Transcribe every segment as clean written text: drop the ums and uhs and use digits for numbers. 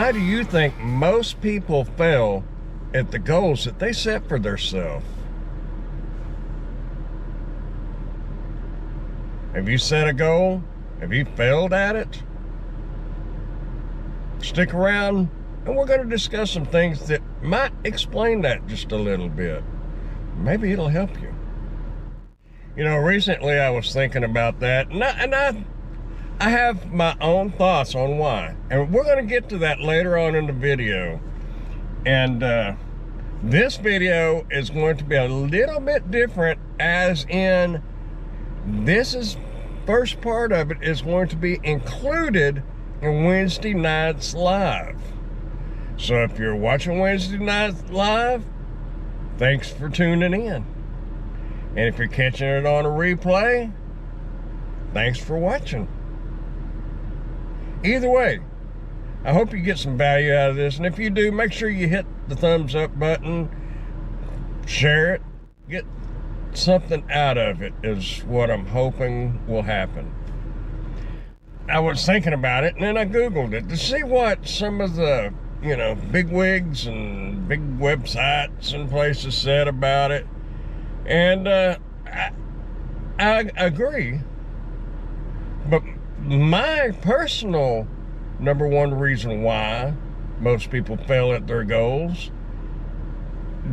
why do you think most people fail at the goals that they set for themselves? Have you set a goal? Have you failed at it? Stick around, and we're going to discuss some things that might explain that just a little bit. Maybe it'll help you. You know, recently I was thinking about that, and I have my own thoughts on why. And we're going to get to that later on in the video. And this video is going to be a little bit different, as in this is first part of it is going to be included in Wednesday night's live. So if you're watching Wednesday night live, thanks for tuning in. And if you're catching it on a replay, thanks for watching. Either way, I hope you get some value out of this. And if you do, make sure you hit the thumbs up button, share it, get something out of it is what I'm hoping will happen. I was thinking about it, and then I Googled it to see what some of the, you know, big wigs and big websites and places said about it. And I agree. But my personal number one reason why most people fail at their goals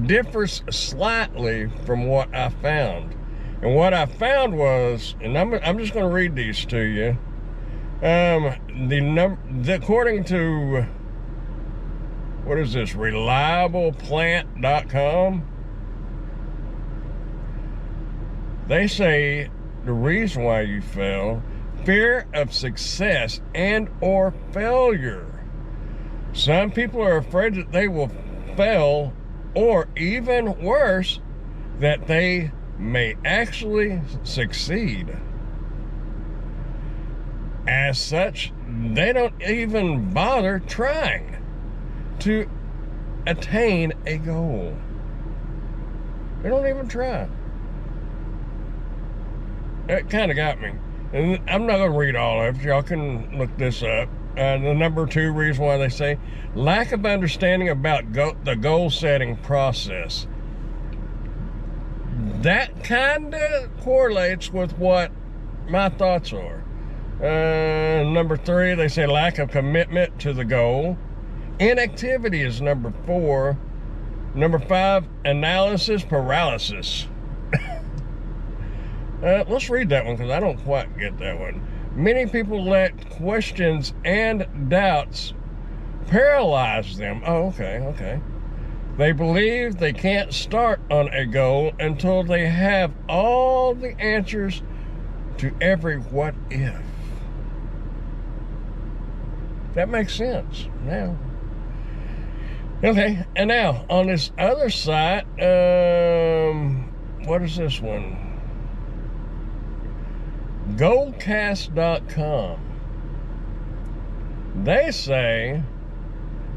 differs slightly from what I found. And what I found was, and I'm just going to read these to you. According to, what is this, reliableplant.com, they say the reason why you fail: fear of success and or failure. Some people are afraid that they will fail, or even worse, that they may actually succeed. As such, they don't even bother trying to attain a goal. They don't even try. It kind of got me. And I'm not going to read all of it. Y'all can look this up. The number two reason why they say lack of understanding about the goal setting process. That kind of correlates with what my thoughts are. Number three, they say lack of commitment to the goal. Inactivity is number four. Number five, analysis paralysis. Let's read that one because I don't quite get that one. Many people let questions and doubts paralyze them. Oh, okay. They believe they can't start on a goal until they have all the answers to every what if. That makes sense now. Okay, and now on this other site, what is this one? Goalcast.com. They say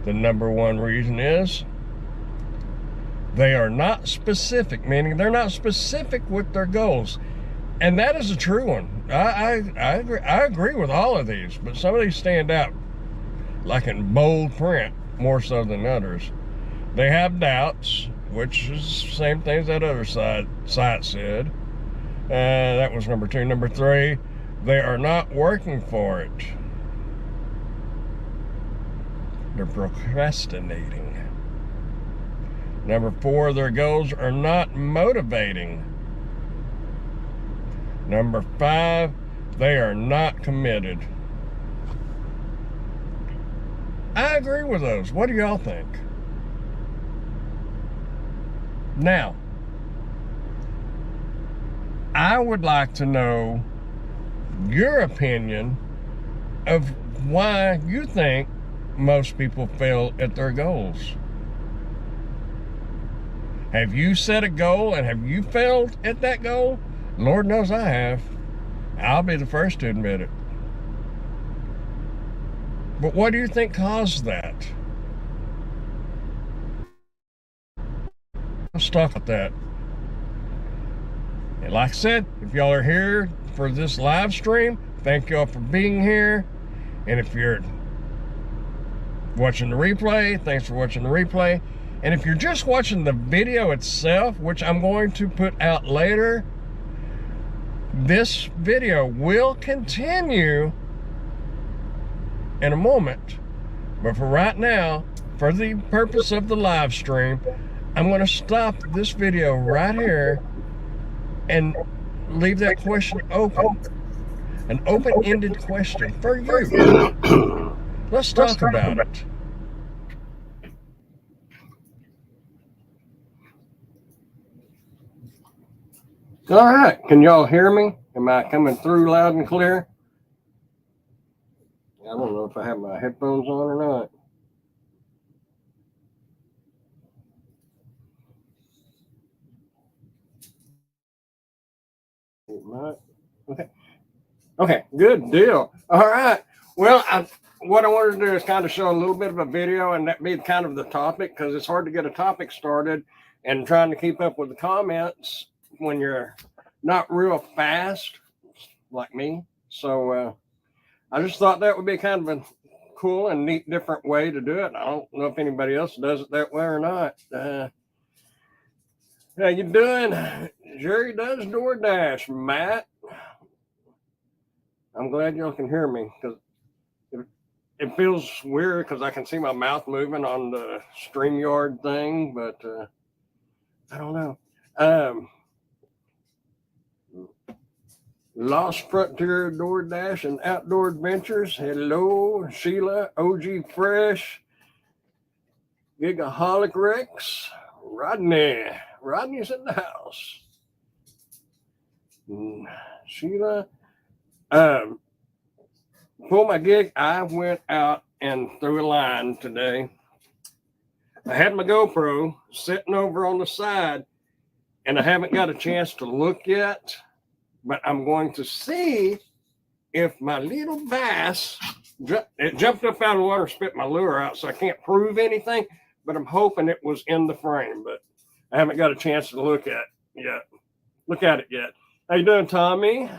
the number one reason is they are not specific, meaning they're not specific with their goals. And that is a true one. I agree with all of these, but some of these stand out like in bold print more so than others. They have doubts, which is the same thing as that other site said. That was number two. Number three, they are not working for it. They're procrastinating. Number four, their goals are not motivating. Number five, they are not committed. I agree with those. What do y'all think? Now, I would like to know your opinion of why you think most people fail at their goals. Have you set a goal and have you failed at that goal? Lord knows I have. I'll be the first to admit it. But what do you think caused that? I'm stuck with that. And like I said, if y'all are here for this live stream, thank y'all for being here. And if you're watching the replay. Thanks for watching the replay. And if you're just watching the video itself, which I'm going to put out later, this video will continue in a moment. But for right now, for the purpose of the live stream, I'm going to stop this video right here and leave that question open. An open-ended question for you. Let's talk about it. All right. Can y'all hear me? Am I coming through loud and clear? I don't know if I have my headphones on or not. Okay. Okay, good deal. All right. Well, what I wanted to do is kind of show a little bit of a video, and that be kind of the topic, because it's hard to get a topic started and trying to keep up with the comments when you're not real fast like me. So I just thought that would be kind of a cool and neat, different way to do it. I don't know if anybody else does it that way or not. How you doing? Jerry does DoorDash. Matt, I'm glad y'all can hear me, because it feels weird because I can see my mouth moving on the Streamyard thing, but I don't know. Lost Frontier DoorDash and Outdoor Adventures. Hello, Sheila, OG Fresh, Gigaholic Rex, Rodney. Rodney's in the house. Sheila. For my gig, I went out and threw a line today. I had my GoPro sitting over on the side, and I haven't got a chance to look yet, but I'm going to see if my little bass, it jumped up out of the water, spit my lure out, so I can't prove anything, but I'm hoping it was in the frame, but I haven't got a chance to look at it yet. How you doing, Tommy?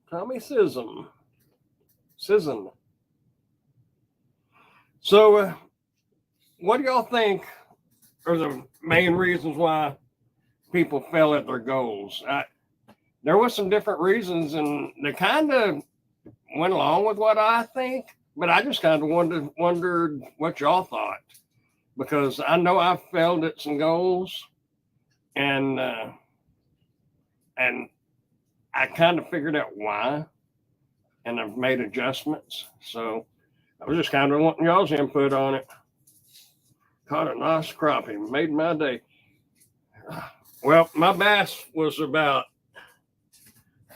Tommy Sism. So, what do y'all think are the main reasons why people fail at their goals? There was some different reasons, and they kind of went along with what I think, but I just kind of wondered what y'all thought, because I know I failed at some goals, and I kind of figured out why, and I've made adjustments. So I was just kind of wanting y'all's input on it. Caught a nice crappie, made my day. Well, my bass was about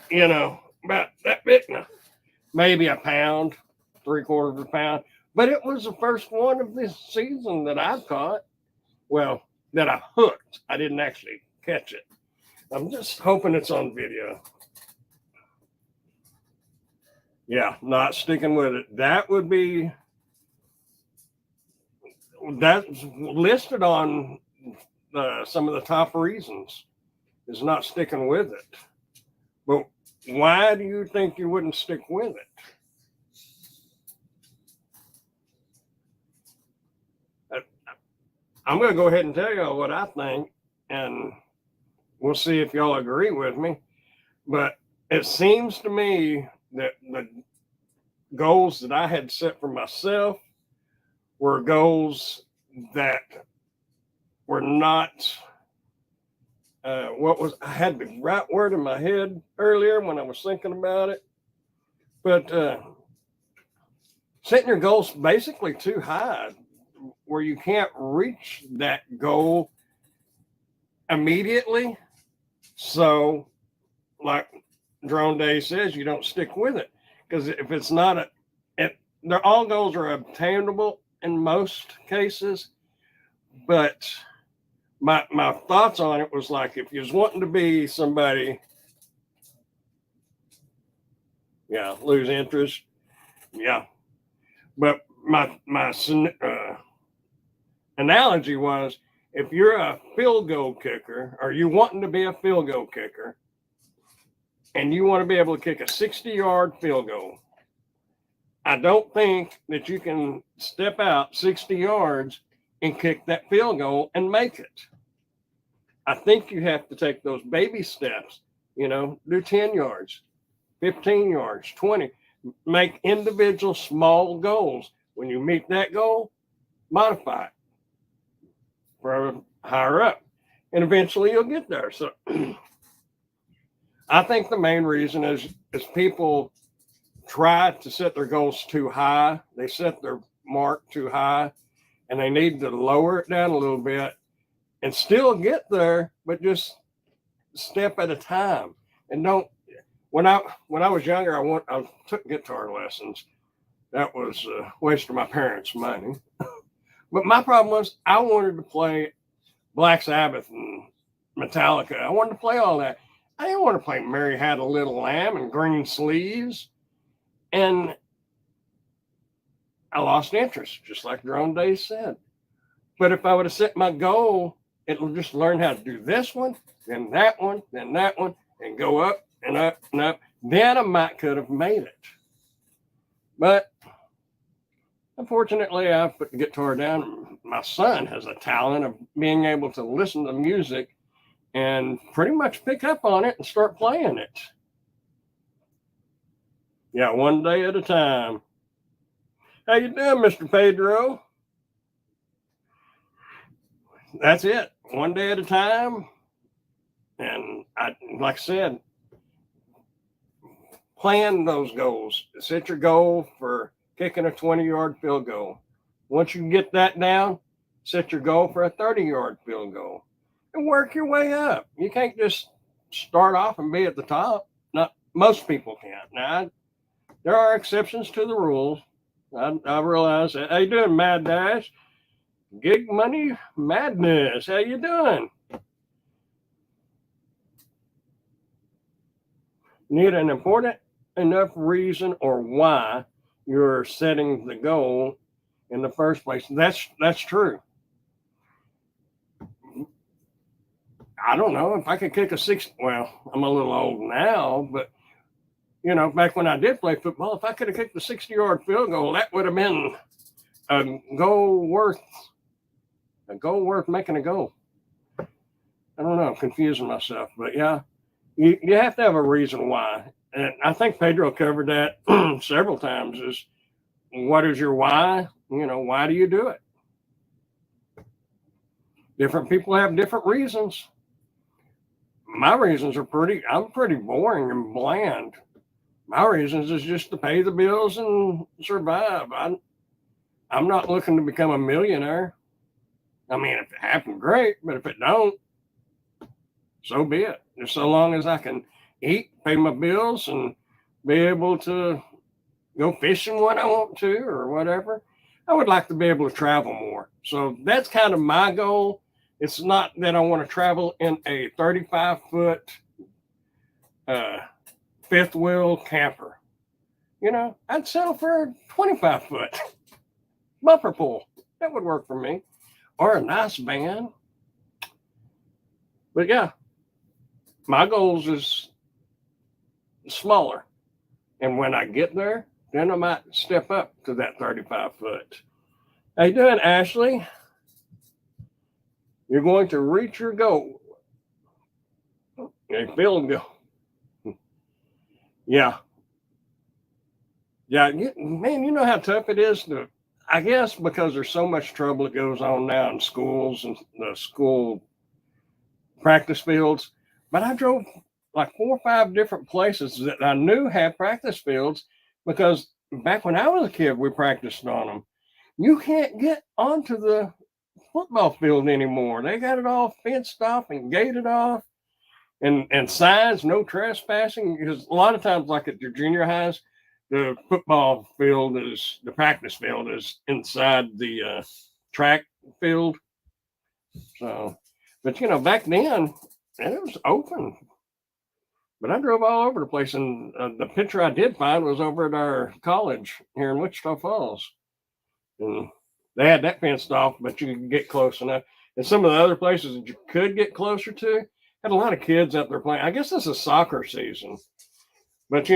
that big, maybe a pound, 3/4 of a pound. But it was the first one of this season that I've caught. Well, that I hooked. I didn't actually catch it. I'm just hoping it's on video. Yeah, not sticking with it. That's listed on some of the top reasons is not sticking with it. But why do you think you wouldn't stick with it? I'm going to go ahead and tell y'all what I think, and we'll see if y'all agree with me. But it seems to me that the goals that I had set for myself were goals that were not I had the right word in my head earlier when I was thinking about it. But setting your goals basically too high, where you can't reach that goal immediately. So, like Drone Day says, you don't stick with it, because if it's not all goals are obtainable in most cases. But my thoughts on it was like, if you was wanting to be somebody, lose interest, But my analogy was, if you're a field goal kicker, or you wanting to be a field goal kicker, and you want to be able to kick a 60-yard field goal, I don't think that you can step out 60 yards and kick that field goal and make it. I think you have to take those baby steps, do 10 yards, 15 yards, 20, make individual small goals. When you meet that goal, modify it for higher up, and eventually you'll get there. So I think the main reason is people try to set their goals too high. They set their mark too high, and they need to lower it down a little bit and still get there, but just step at a time. And don't. When I was younger, I took guitar lessons. That was a waste of my parents' money. But my problem was I wanted to play Black Sabbath and Metallica. I wanted to play all that. I didn't want to play Mary Had a Little Lamb and Green Sleeves. And I lost interest, just like Drone Day said. But if I would have set my goal, it'll just learn how to do this one, then that one, then that one, and go up and up and up. Then I could have made it. But unfortunately, I put the guitar down. My son has a talent of being able to listen to music and pretty much pick up on it and start playing it. Yeah, one day at a time. How you doing, Mr. Pedro? That's it. One day at a time. And like I said, plan those goals. Set your goal for kicking a 20-yard field goal. Once you get that down, set your goal for a 30-yard field goal and work your way up. You can't just start off and be at the top. Not most people can't. Now, there are exceptions to the rules. I realize that. How you doing, Mad Dash? Gig Money Madness. How you doing? Need an important enough reason or why you're setting the goal in the first place. That's true. I don't know if I could kick a 60. Well, I'm a little old now, but back when I did play football, if I could have kicked the 60-yard field goal, that would have been a goal worth making a goal. I don't know, I'm confusing myself, but yeah, you have to have a reason why. And I think Pedro covered that several times. Is what is your why? Why do you do it? Different people have different reasons. My reasons are I'm pretty boring and bland. My reasons is just to pay the bills and survive. I'm not looking to become a millionaire. I mean, if it happened, great. But if it don't, so be it. Just so long as I can eat, pay my bills, and be able to go fishing when I want to or whatever. I would like to be able to travel more. So that's kind of my goal. It's not that I want to travel in a 35-foot fifth wheel camper. I'd settle for a 25-foot bumper pull. That would work for me. Or a nice van. But yeah, my goals is smaller. And when I get there, then I might step up to that 35-foot. How you doing, Ashley? You're going to reach your goal. A field goal. Yeah. Yeah, man, you know how tough it is to, I guess because there's so much trouble that goes on now in schools and the school practice fields. But I drove like 4 or 5 different places that I knew had practice fields because back when I was a kid, we practiced on them. You can't get onto the football field anymore. They got it all fenced off and gated off and signs, no trespassing. Because a lot of times, like at your junior highs, the football field the practice field is inside the track field. So, but back then, it was open. But I drove all over the place, and the picture I did find was over at our college here in Wichita Falls. And they had that fenced off, but you could get close enough. And some of the other places that you could get closer to had a lot of kids out there playing. I guess this is soccer season. But,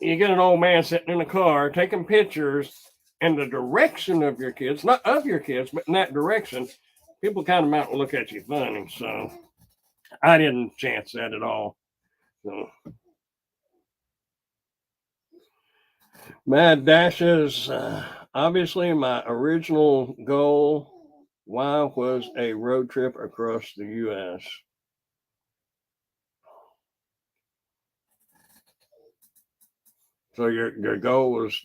you get an old man sitting in the car taking pictures in the direction of your kids, not of your kids, but in that direction, people kind of might look at you funny. So I didn't chance that at all. So Mad Dashes, obviously my original goal, why was a road trip across the U.S. So your goal was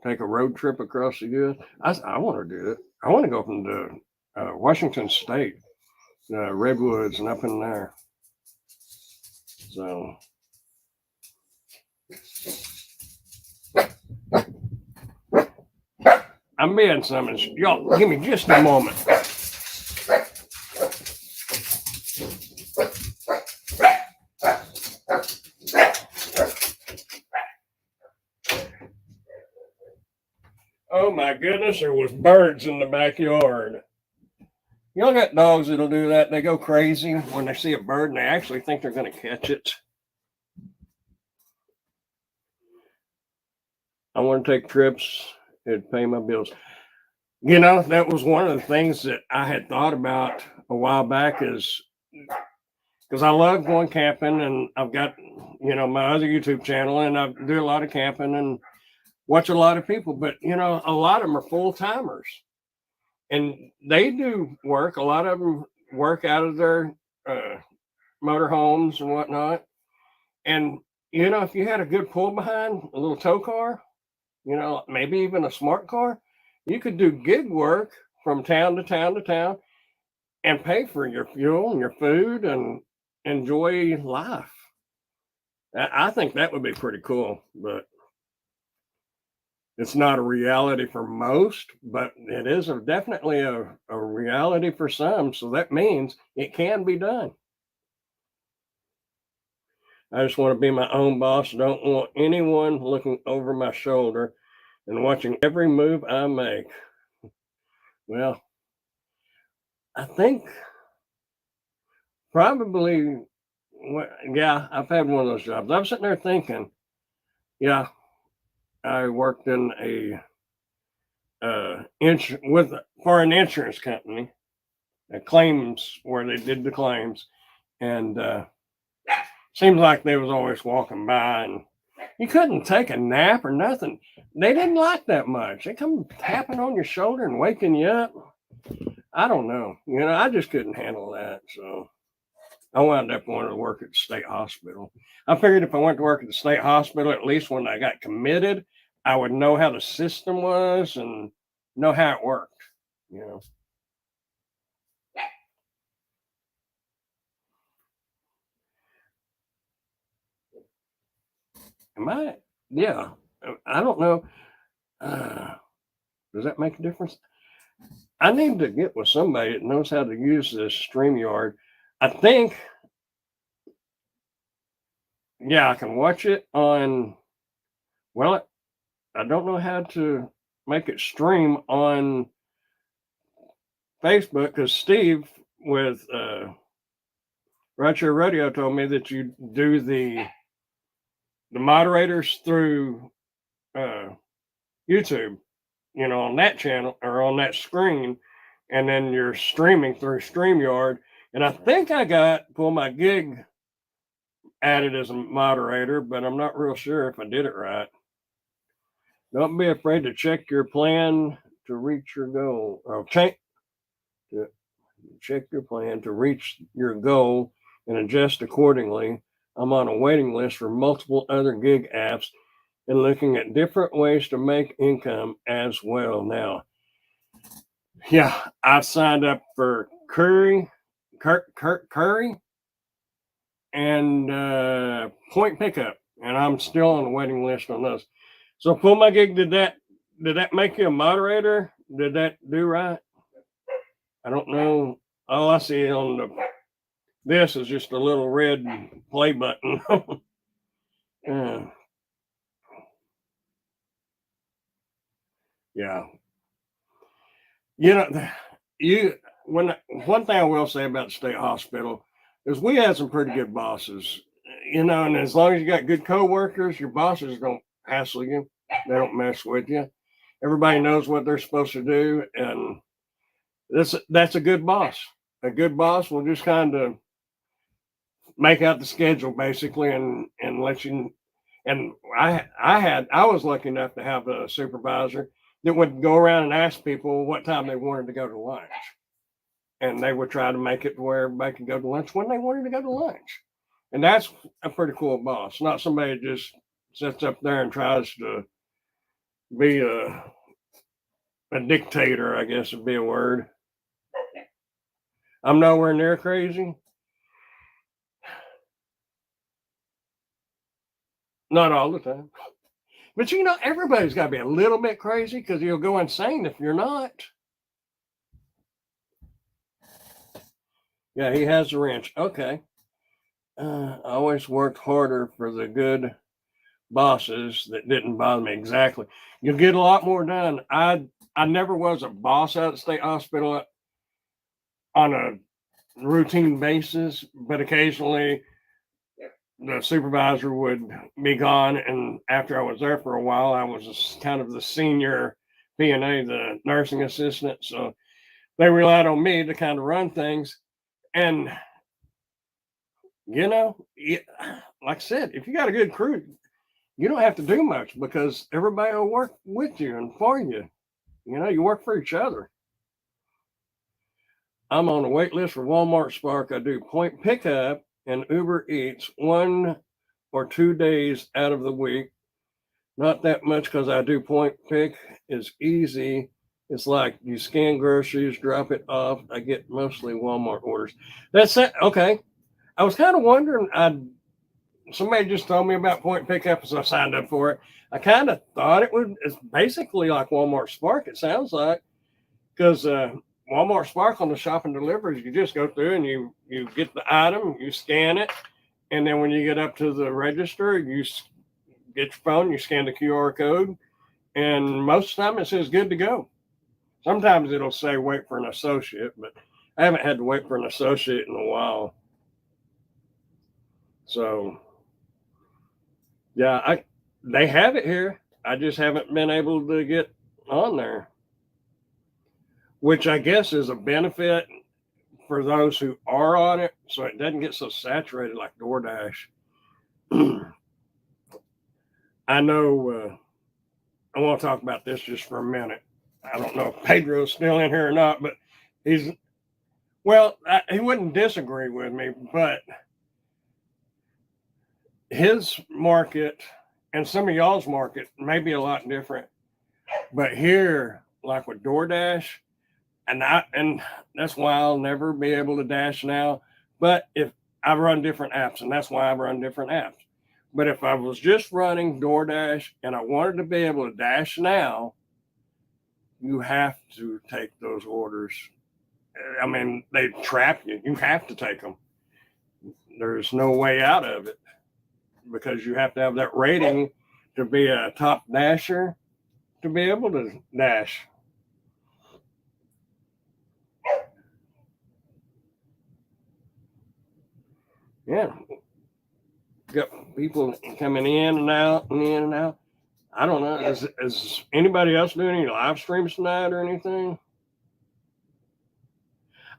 take a road trip across the U.S. I want to do it. I want to go from the Washington State, Redwoods, and up in there. So I'm being something. Y'all, give me just a moment. Oh my goodness, there was birds in the backyard. Y'all got dogs that'll do that. They go crazy when they see a bird and they actually think they're going to catch it. I want to take trips and pay my bills. You know, that was one of the things that I had thought about a while back, is because I love going camping, and I've got, you know, my other YouTube channel, and I do a lot of camping and watch a lot of people, but, you know, a lot of them are full timers and they do work. A lot of them work out of their motorhomes and whatnot. And, you know, if you had a good pull behind, a little tow car, you know, maybe even a smart car, you could do gig work from town to town to town and pay for your fuel and your food and enjoy life. I think that would be pretty cool, but it's not a reality for most, but it is definitely a reality for some. So that means it can be done. I just want to be my own boss. Don't want anyone looking over my shoulder and watching every move I make. Well, I think probably, yeah, I've had one of those jobs. I'm sitting there thinking, yeah, I worked in a for an insurance company, claims, where they did the claims, and seems like they was always walking by, and you couldn't take a nap or nothing. They didn't like that much. They come tapping on your shoulder and waking you up. I don't know. You know, I just couldn't handle that. So I wound up wanting to work at the state hospital. I figured if I went to work at the state hospital, at least when I got committed, I would know how the system was and know how it worked, you know. Am I? Yeah. I don't know. Does that make a difference? I need to get with somebody that knows how to use this Streamyard. I think, yeah, I can watch it on, well, I don't know how to make it stream on Facebook, because Steve with Retro Radio told me that you do the moderators through YouTube, you know, on that channel or on that screen, and then you're streaming through StreamYard. And I think I got Pull My Gig added as a moderator, but I'm not real sure if I did it right. Don't be afraid to check your plan to reach your goal. Or check your plan to reach your goal and adjust accordingly. I'm on a waiting list for multiple other gig apps and looking at different ways to make income as well now. Yeah, I've signed up for Curry, and Point Pickup, and I'm still on the waiting list on those. So Pull My Gig, did that make you a moderator? Did that do right? I don't know. All I see on this is just a little red play button. Yeah. You know, one thing I will say about the state hospital is we had some pretty good bosses. you know, and as long as you got good coworkers, your bosses don't hassle you. They don't mess with you. Everybody knows what they're supposed to do, and that's a good boss. A good boss will just kind of make out the schedule basically, and let you. And I was lucky enough to have a supervisor that would go around and ask people what time they wanted to go to lunch, and they would try to make it to where everybody could go to lunch when they wanted to go to lunch. And that's a pretty cool boss, not somebody that just sits up there and tries to be a dictator, I guess would be a word. I'm nowhere near crazy. Not all the time. But you know, everybody's got to be a little bit crazy because you'll go insane if you're not. Yeah, he has a wrench. Okay. I always worked harder for the good bosses that didn't bother me. Exactly. You'll get a lot more done. I never was a boss out at state hospital on a routine basis, but occasionally the supervisor would be gone, and after I was there for a while, I was kind of the senior PNA, the nursing assistant. So they relied on me to kind of run things. And you know, like I said, if you got a good crew, you don't have to do much because everybody will work with you and for you. You know, you work for each other. I'm on the wait list for Walmart Spark. I do point pickup and Uber Eats 1 or 2 days out of the week. Not that much because I do point pick. It's easy. It's like you scan groceries, drop it off. I get mostly Walmart orders. That's it. Okay. I was kind of wondering. Somebody just told me about point pickup, so I signed up for it. I kind of thought it's basically like Walmart Spark. It sounds like because Walmart Spark on the shopping deliveries, you just go through and you get the item, you scan it, and then when you get up to the register, you get your phone, you scan the QR code, and most of the time it says good to go. Sometimes it'll say wait for an associate, but I haven't had to wait for an associate in a while. So yeah, they have it here. I just haven't been able to get on there, which I guess is a benefit for those who are on it, so it doesn't get so saturated like DoorDash. I know. I want to talk about this just for a minute. I don't know if Pedro's still in here or not, but he wouldn't disagree with me, but his market and some of y'all's market may be a lot different. But here, like with DoorDash, and that's why I'll never be able to dash now. But if I run different apps, and that's why I run different apps. But if I was just running DoorDash and I wanted to be able to dash now, you have to take those orders. I mean, they trap you. You have to take them. There's no way out of it because you have to have that rating to be a top dasher to be able to dash. Yeah. Got people coming in and out and in and out. I don't know. Is anybody else doing any live streams tonight or anything?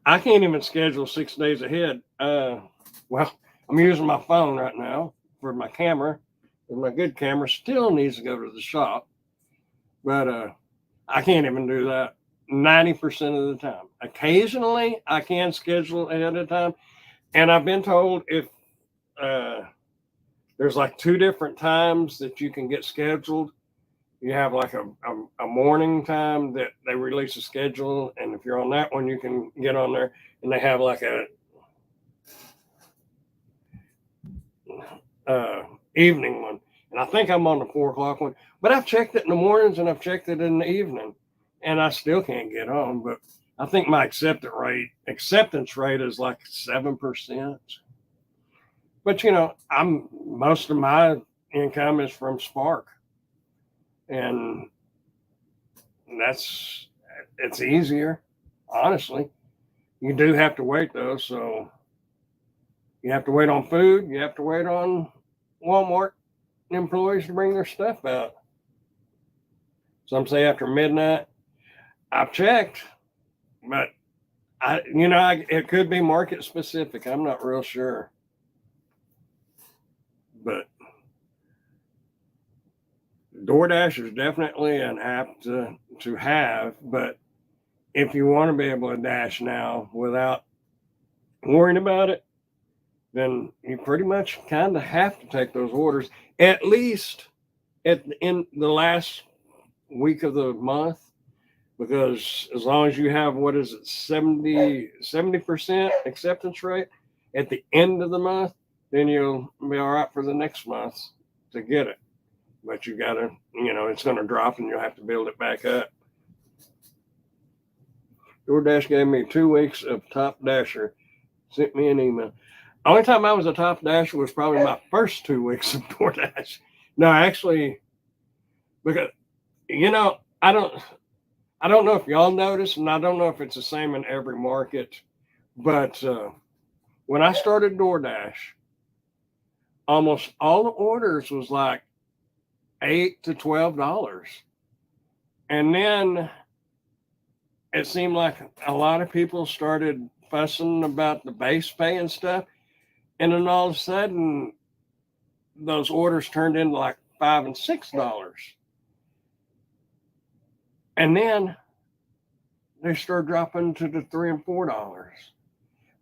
I can't even schedule 6 days ahead. Well, I'm using my phone right now for my camera. And my good camera still needs to go to the shop. But I can't even do that 90% of the time. Occasionally, I can schedule ahead of time. And I've been told if there's like 2 different times that you can get scheduled. You have like a morning time that they release a schedule, and if you're on that one, you can get on there, and they have like a evening one, and I think I'm on the 4 o'clock one. But I've checked it in the mornings and I've checked it in the evening, and I still can't get on. But I think my acceptance rate is like 7%. But you know, most of my income is from Spark. And it's easier, honestly. You do have to wait though, so You have to wait on food. You have to wait on Walmart employees to bring their stuff out. Some say after midnight. I've checked, but it could be market specific. I'm not real sure. But DoorDash is definitely an app to have, but if you want to be able to dash now without worrying about it, then you pretty much kind of have to take those orders, at least in the last week of the month, because as long as you have, 70% acceptance rate at the end of the month, then you'll be all right for the next month to get it. But you gotta, it's going to drop and you'll have to build it back up. DoorDash gave me 2 weeks of Top Dasher. Sent me an email. Only time I was a Top Dasher was probably my first 2 weeks of DoorDash. No, actually, because I don't know if y'all noticed, and I don't know if it's the same in every market, but when I started DoorDash, almost all the orders was like $8 to $12, and then it seemed like a lot of people started fussing about the base pay and stuff, and then all of a sudden those orders turned into like $5 and $6, and then they started dropping to the $3 and $4.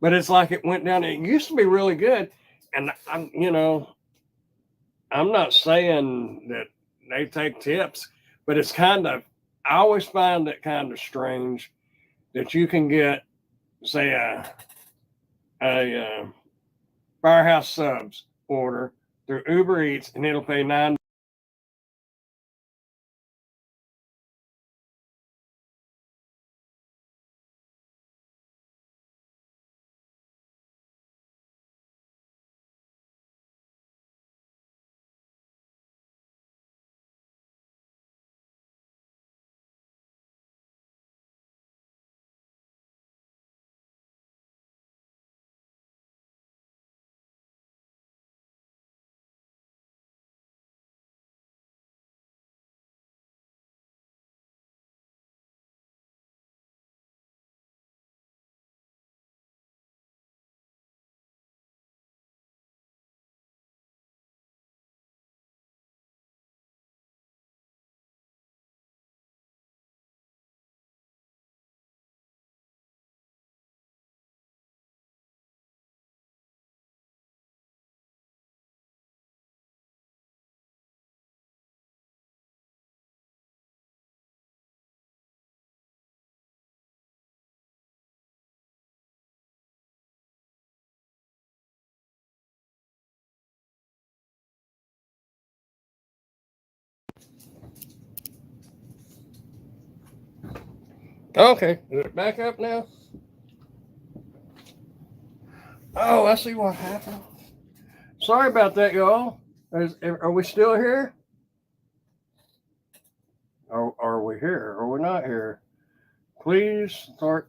But it's like it went down. It used to be really good, and I'm not saying that they take tips, but it's kind of, I always find it kind of strange that you can get, say, a Firehouse Subs order through Uber Eats, and it'll pay $9. Okay, is it back up now? Oh, I see what happened. Sorry about that, y'all. Are we still here? Are we here? Are we not here? Please start.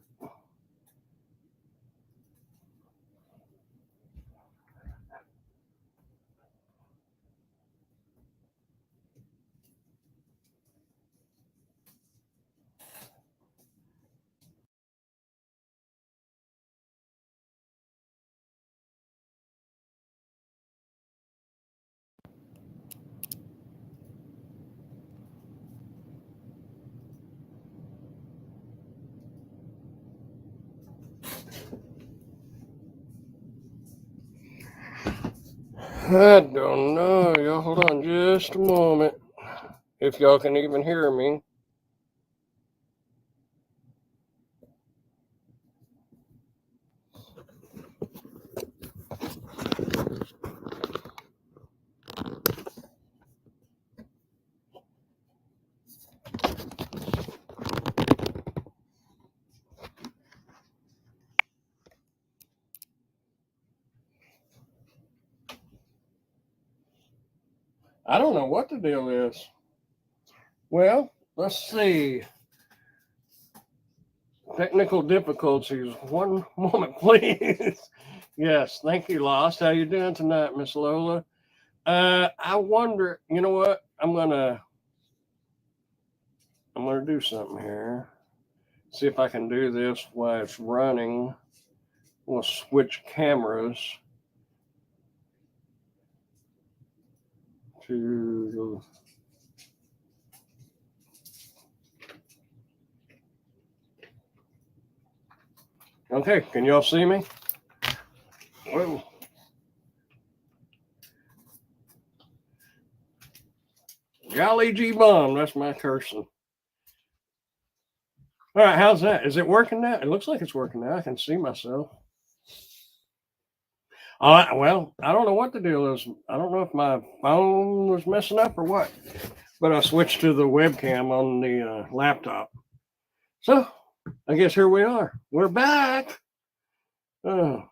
I don't know, y'all. Hold on just a moment. If y'all can even hear me. I don't know what the deal is. Well, let's see. Technical difficulties. One moment, please. Yes, thank you, Lost. How you doing tonight, Miss Lola? I wonder, you know what? I'm gonna do something here. See if I can do this while it's running. We'll switch cameras to. Okay, can y'all see me? Whoa. Golly gee bomb, that's my cursing. All right, how's that? Is it working now? It looks like it's working now. I can see myself. Well, I don't know what the deal is. I don't know if my phone was messing up or what, but I switched to the webcam on the laptop. So I guess here we are. We're back. Oh,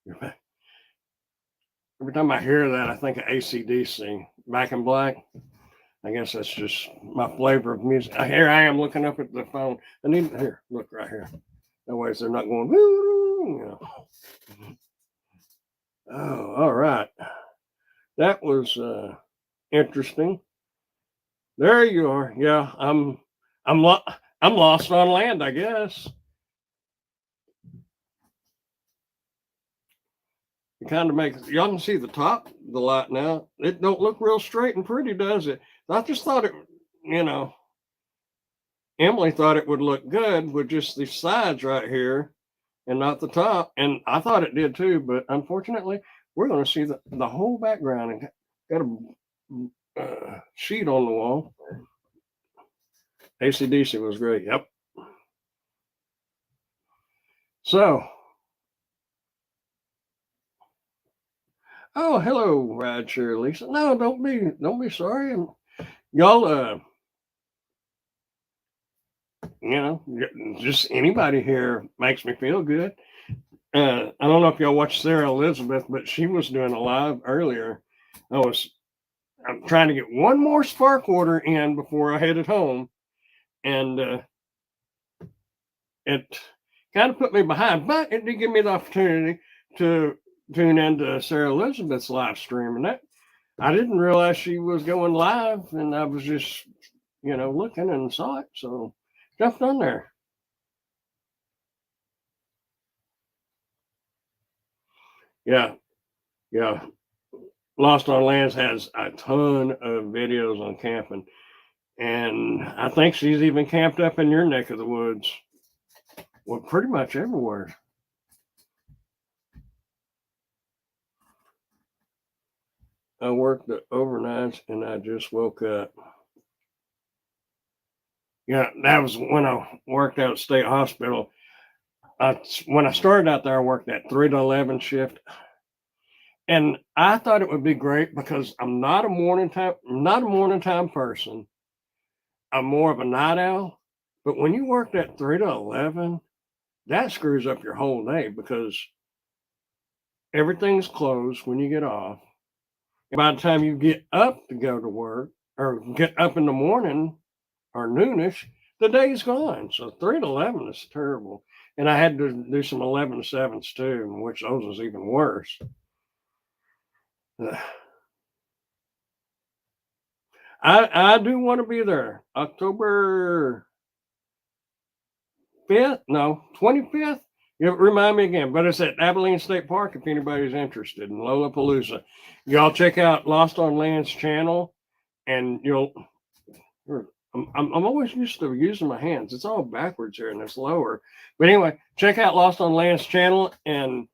you're back. Every time I hear that, I think of AC/DC, Back in Black. I guess that's just my flavor of music. Here I am looking up at the phone. I need here, look right here. Otherwise, they're not going. You know. Oh, all right. That was interesting. There you are. Yeah, I'm lost on land, I guess. It kind of makes y'all can see the top of the light now. It don't look real straight and pretty, does it? I just thought it, you know, Emily thought it would look good with just the sides right here and not the top. And I thought it did too, but unfortunately, we're going to see the whole background and got a sheet on the wall. AC/DC was great. Yep. So, oh, hello, Rideshare Lisa. No, don't be sorry. Y'all, you know, just anybody here makes me feel good. I don't know if y'all watched Sarah Elizabeth, but she was doing a live earlier. I'm trying to get one more spark order in before I headed home, and it kind of put me behind, but it did give me the opportunity to tune into Sarah Elizabeth's live stream, and that I didn't realize she was going live, and I was just, you know, looking and saw it, so jumped on there. Yeah, yeah. Lost on Lands has a ton of videos on camping, and I think she's even camped up in your neck of the woods. Well, pretty much everywhere. I worked the overnights and I just woke up. Yeah, that was when I worked out at State Hospital. When I started out there, I worked that 3 to 11 shift. And I thought it would be great because I'm not a morning time person. I'm more of a night owl. But when you work that 3 to 11, that screws up your whole day because everything's closed when you get off. And by the time you get up to go to work or get up in the morning or noonish, the day's gone. So 3 to 11 is terrible. And I had to do some 11 to 7s too, which those was even worse. I do want to be there. October 5th? No, 25th? You remind me again, but it's at Abilene State Park if anybody's interested in Lollapalooza. Y'all check out Lost on Land's channel and you'll. I'm always used to using my hands. It's all backwards here and it's lower. But anyway, check out Lost on Land's channel and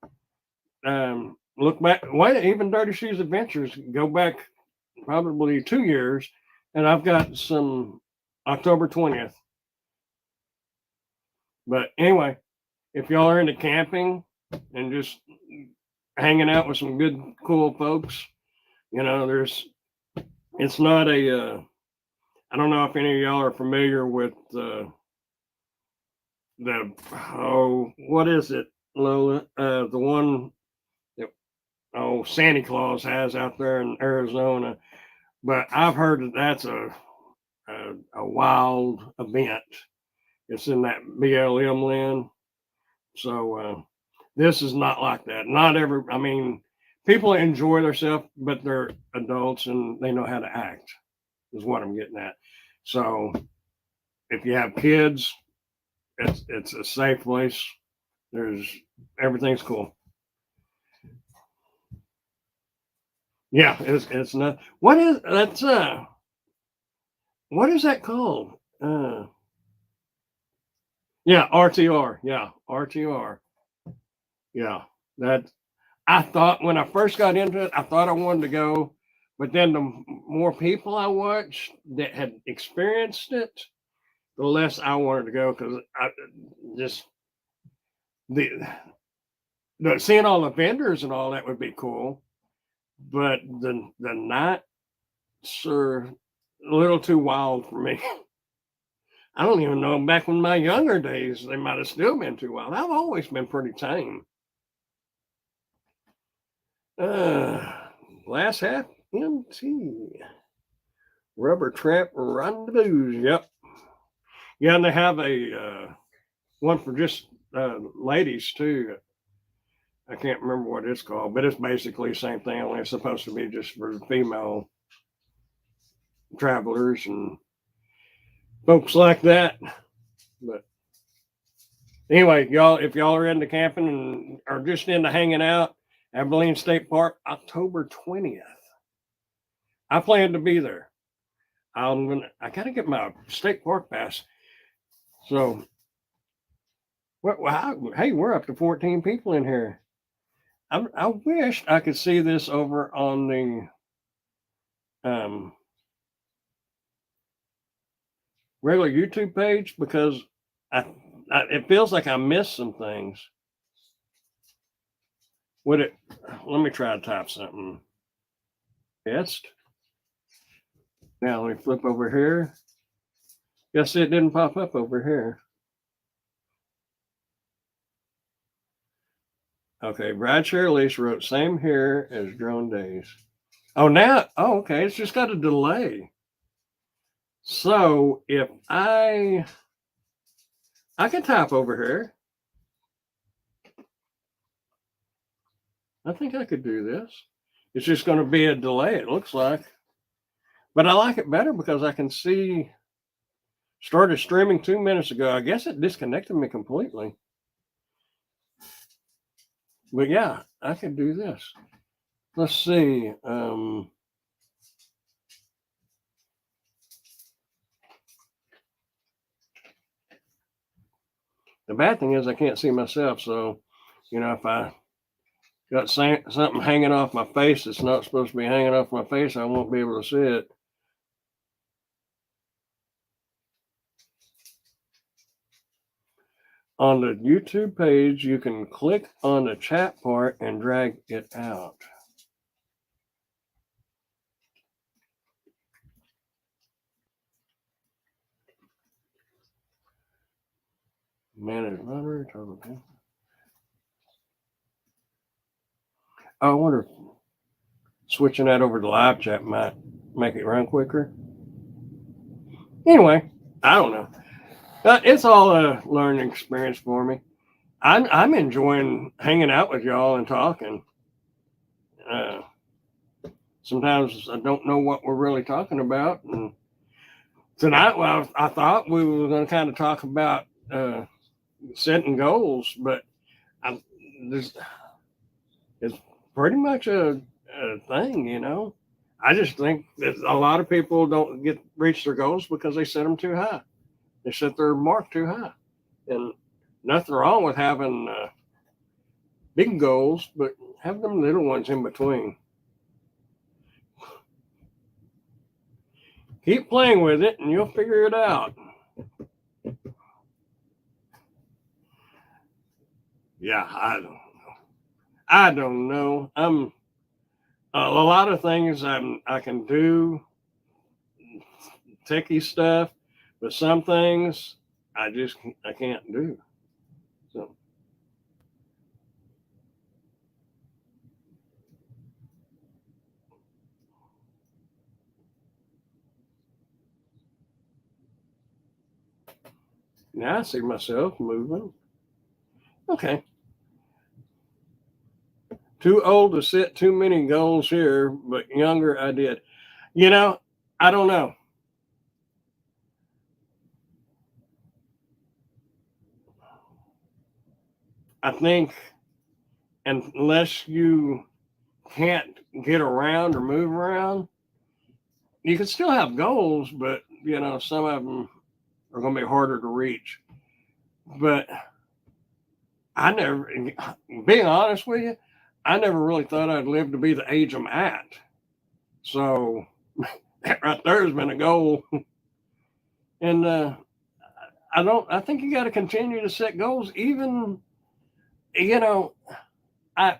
look back. Wait, even Dirty Shoes Adventures, go back probably 2 years. And I've got some October 20th. But anyway, if y'all are into camping and just hanging out with some good, cool folks, you know, it's not a, I don't know if any of y'all are familiar with what is it, Lola? The one that Santa Claus has out there in Arizona. But I've heard that that's a wild event. It's in that BLM land. So This is not like that. I mean, people enjoy themselves, but they're adults and they know how to act, is what I'm getting at. So if you have kids, it's a safe place. Everything's cool. Yeah, it's not. What is that called? Yeah, RTR. Yeah, RTR. Yeah, that I thought when I first got into it, I thought I wanted to go, but then the more people I watched that had experienced it, the less I wanted to go because I just the, seeing all the vendors and all that would be cool, but the nights are a little too wild for me. I don't even know. Back in my younger days, they might have still been too wild. I've always been pretty tame. Last half MT Rubber Trap Rendezvous. Yep. Yeah, and they have a one for just ladies too. I can't remember what it's called, but it's basically the same thing. Only it's supposed to be just for female travelers and folks like that. But anyway, y'all, if y'all are into camping and are just into hanging out, Abilene State Park, October 20th. I plan to be there. I gotta get my state park pass. So, hey, we're up to 14 people in here. I wish I could see this over on the regular YouTube page because it feels like I missed some things. Let me try to type something. Yes. Now let me flip over here. Guess it didn't pop up over here. Okay, Rideshare Elise wrote same here as Drone Days. Oh, now, okay, it's just got a delay. So if I can type over here. I think I could do this. It's just going to be a delay, it looks like. But I like it better because I can see. Started streaming 2 minutes ago. I guess it disconnected me completely. But yeah, I can do this. Let's see. The bad thing is I can't see myself. So, if I got something hanging off my face that's not supposed to be hanging off my face, I won't be able to see it. On the YouTube page, you can click on the chat part and drag it out. Manage moderator, total. I wonder if switching that over to live chat might make it run quicker. Anyway, I don't know. It's all a learning experience for me. I'm enjoying hanging out with y'all and talking. Sometimes I don't know what we're really talking about. And tonight, well, I thought we were going to kind of talk about setting goals, but it's pretty much a thing, I just think that a lot of people don't reach their goals because they set them too high. They set their mark too high, and nothing wrong with having big goals, but have them little ones in between. Keep playing with it, and you'll figure it out. Yeah, I don't know. I'm a lot of things I can do, techie stuff, but some things I can't do. So. Now I see myself moving. Okay. Too old to set too many goals here, but younger I did. You know, I don't know. I think unless you can't get around or move around, you can still have goals, but some of them are going to be harder to reach. But I never, being honest with you, I never really thought I'd live to be the age I'm at. So that right there has been a goal. And I think you got to continue to set goals, even, I've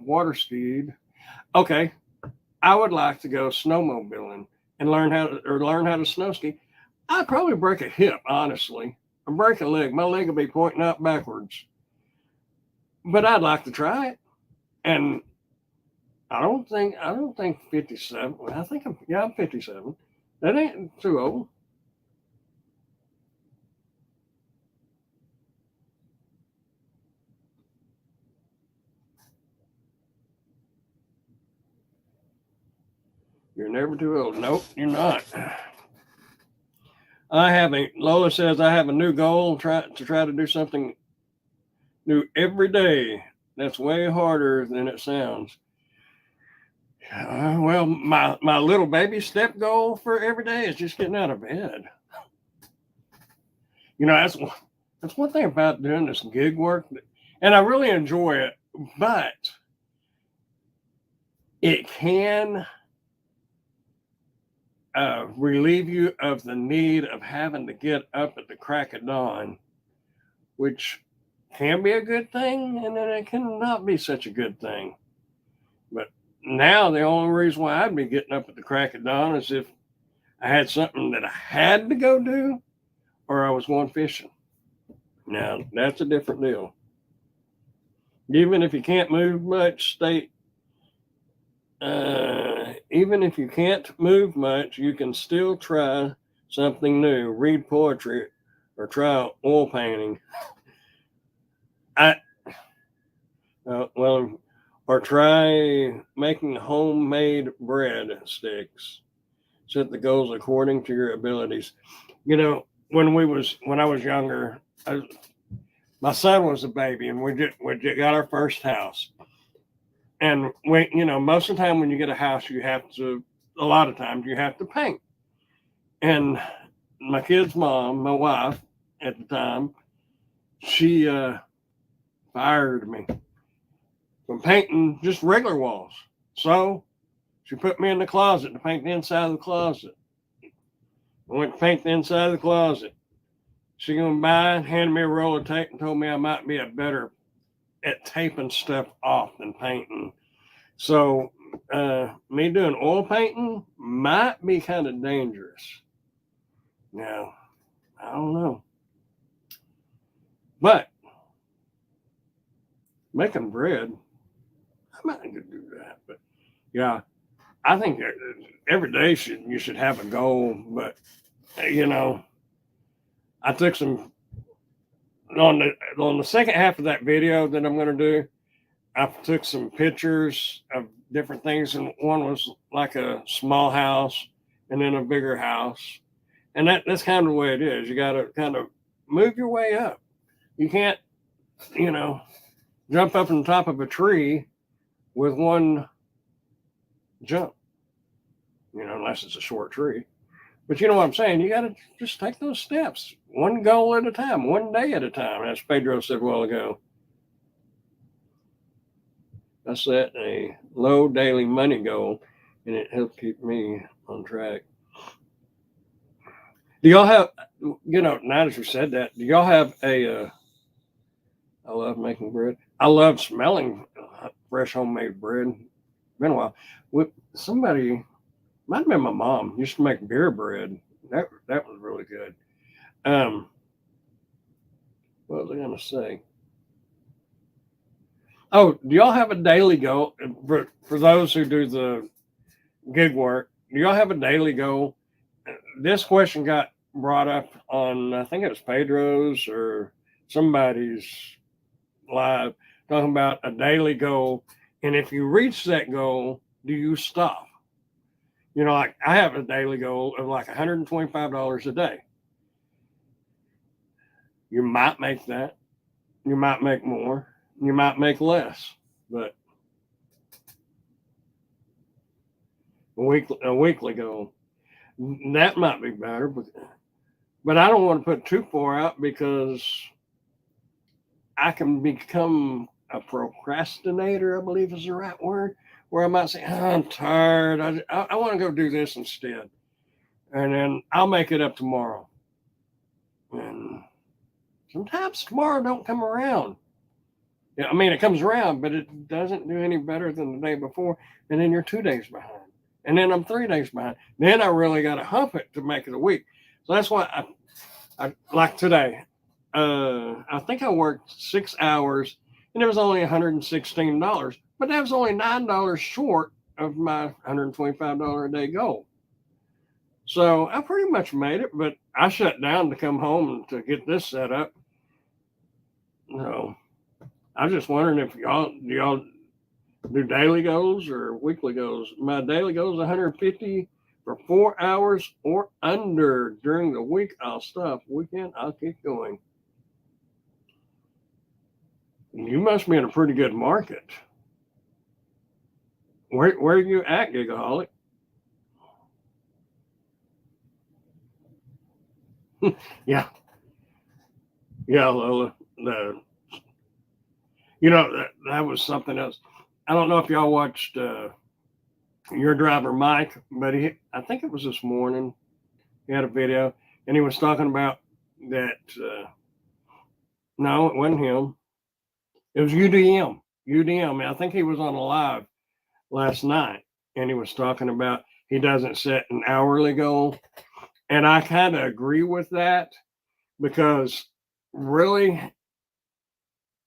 water skied. Okay. I would like to go snowmobiling and learn how to snow ski. I'd probably break a hip, honestly. Or break a leg. My leg would be pointing out backwards. But I'd like to try it. And I don't think 57. I'm 57. That ain't too old. You're never too old. Nope, you're not. Lola says I have a new goal to try to do something new every day. That's way harder than it sounds. Well, my little baby step goal for every day is just getting out of bed. That's one thing about doing this gig work, and I really enjoy it, but it can relieve you of the need of having to get up at the crack of dawn, which can be a good thing, and then it cannot be such a good thing. But now the only reason why I'd be getting up at the crack of dawn is if I had something that I had to go do, or I was going fishing. Now that's a different deal. Even if you can't move much, even if you can't move much, you can still try something new, read poetry, or try oil painting. Or try making homemade bread sticks. Set the goals according to your abilities. When I was younger, my son was a baby, and we got our first house. And most of the time when you get a house, a lot of times you have to paint. And my kid's mom, my wife at the time, she fired me from painting just regular walls. So she put me in the closet to paint the inside of the closet. I went to paint the inside of the closet. She came by and handed me a roll of tape and told me I might be better at taping stuff off than painting. So me doing oil painting might be kind of dangerous. Now, I don't know. But making bread, I might need to do that. But yeah, I think every day you should have a goal. But I took some on the second half of that video that I'm going to do. I took some pictures of different things, and one was like a small house and then a bigger house. And that's kind of the way it is. You got to kind of move your way up. You can't, jump up on top of a tree with one jump, unless it's a short tree. But you know what I'm saying? You got to just take those steps, one goal at a time, one day at a time, as Pedro said a while ago. I set a low daily money goal, and it helped keep me on track. Do y'all have, now that you said that, do y'all have I love making bread. I love smelling fresh homemade bread. Been a while. Somebody, might have been my mom, used to make beer bread. That was really good. What was I going to say? Oh, do y'all have a daily goal for those who do the gig work? Do y'all have a daily goal? This question got brought up on, I think it was Pedro's or somebody's live. talking about a daily goal. And if you reach that goal, do you stop? You know, like I have a daily goal of like $125 a day. You might make that. You might make more. You might make less. But a weekly goal, that might be better. But I don't want to put too far out because I can become a procrastinator, I believe is the right word, where I might say, oh, I'm tired. I want to go do this instead. And then I'll make it up tomorrow. And sometimes tomorrow don't come around. Yeah, I mean, it comes around, but it doesn't do any better than the day before. And then you're 2 days behind. And then I'm 3 days behind. Then I really got to hump it to make it a week. So that's why I like today. I think I worked 6 hours and it was only $116, but that was only $9 short of my $125 a day goal. So I pretty much made it, but I shut down to come home to get this set up. No, I was just wondering if y'all do daily goals or weekly goals. My daily goal is 150 for 4 hours or under. During the week, I'll stop. Weekend, I'll keep going. You must be in a pretty good market. Where are you at, Gigaholic? Yeah, Lola. That was something else. I don't know if y'all watched Your Driver Mike, but I think it was this morning. He had a video, and he was talking about that. No, it wasn't him. It was UDM. UDM. I think he was on a live last night, and he was talking about he doesn't set an hourly goal. And I kind of agree with that because really,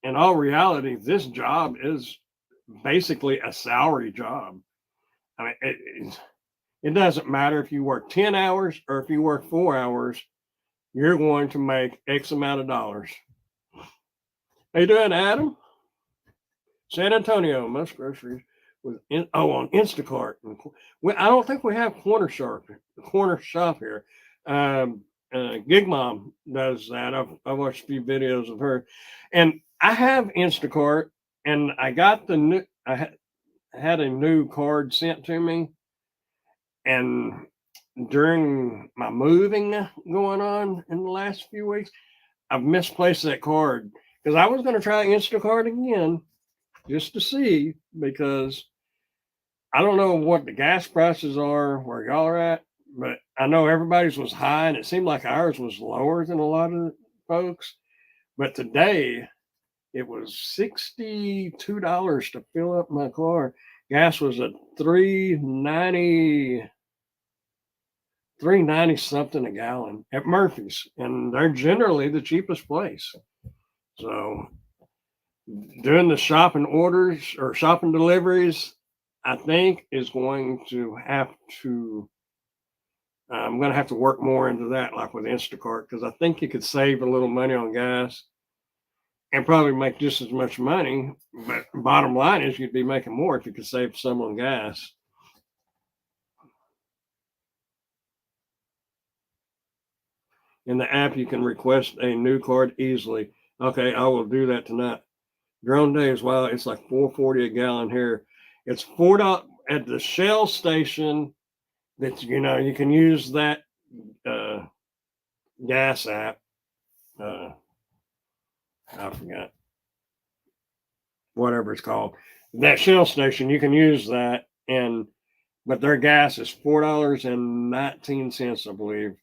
in all reality, this job is basically a salary job. I mean, it doesn't matter if you work 10 hours or if you work 4 hours, you're going to make X amount of dollars. How you doing, Adam? San Antonio, most groceries on Instacart. I don't think we have corner shop here. Gig Mom does that. I've watched a few videos of her, and I have Instacart, and I got I had a new card sent to me, and during my moving going on in the last few weeks, I've misplaced that card because I was going to try Instacart again just to see, because I don't know what the gas prices are where y'all are at, but I know everybody's was high and it seemed like ours was lower than a lot of folks. But today it was $62 to fill up my car. Gas was at $3.90 something a gallon at Murphy's, and they're generally the cheapest place. So doing the shopping orders or shopping deliveries, I think is going to have to, I'm going to have to work more into that, like with Instacart, because I think you could save a little money on gas and probably make just as much money. But bottom line is you'd be making more if you could save some on gas. In the app, you can request a new card easily. Okay, I will do that tonight. Drone days, wow, it's like $4.40 a gallon here. It's $4 at the Shell station. That you can use that gas app. I forgot whatever it's called. That Shell station, you can use that, but their gas is $4.19, I believe,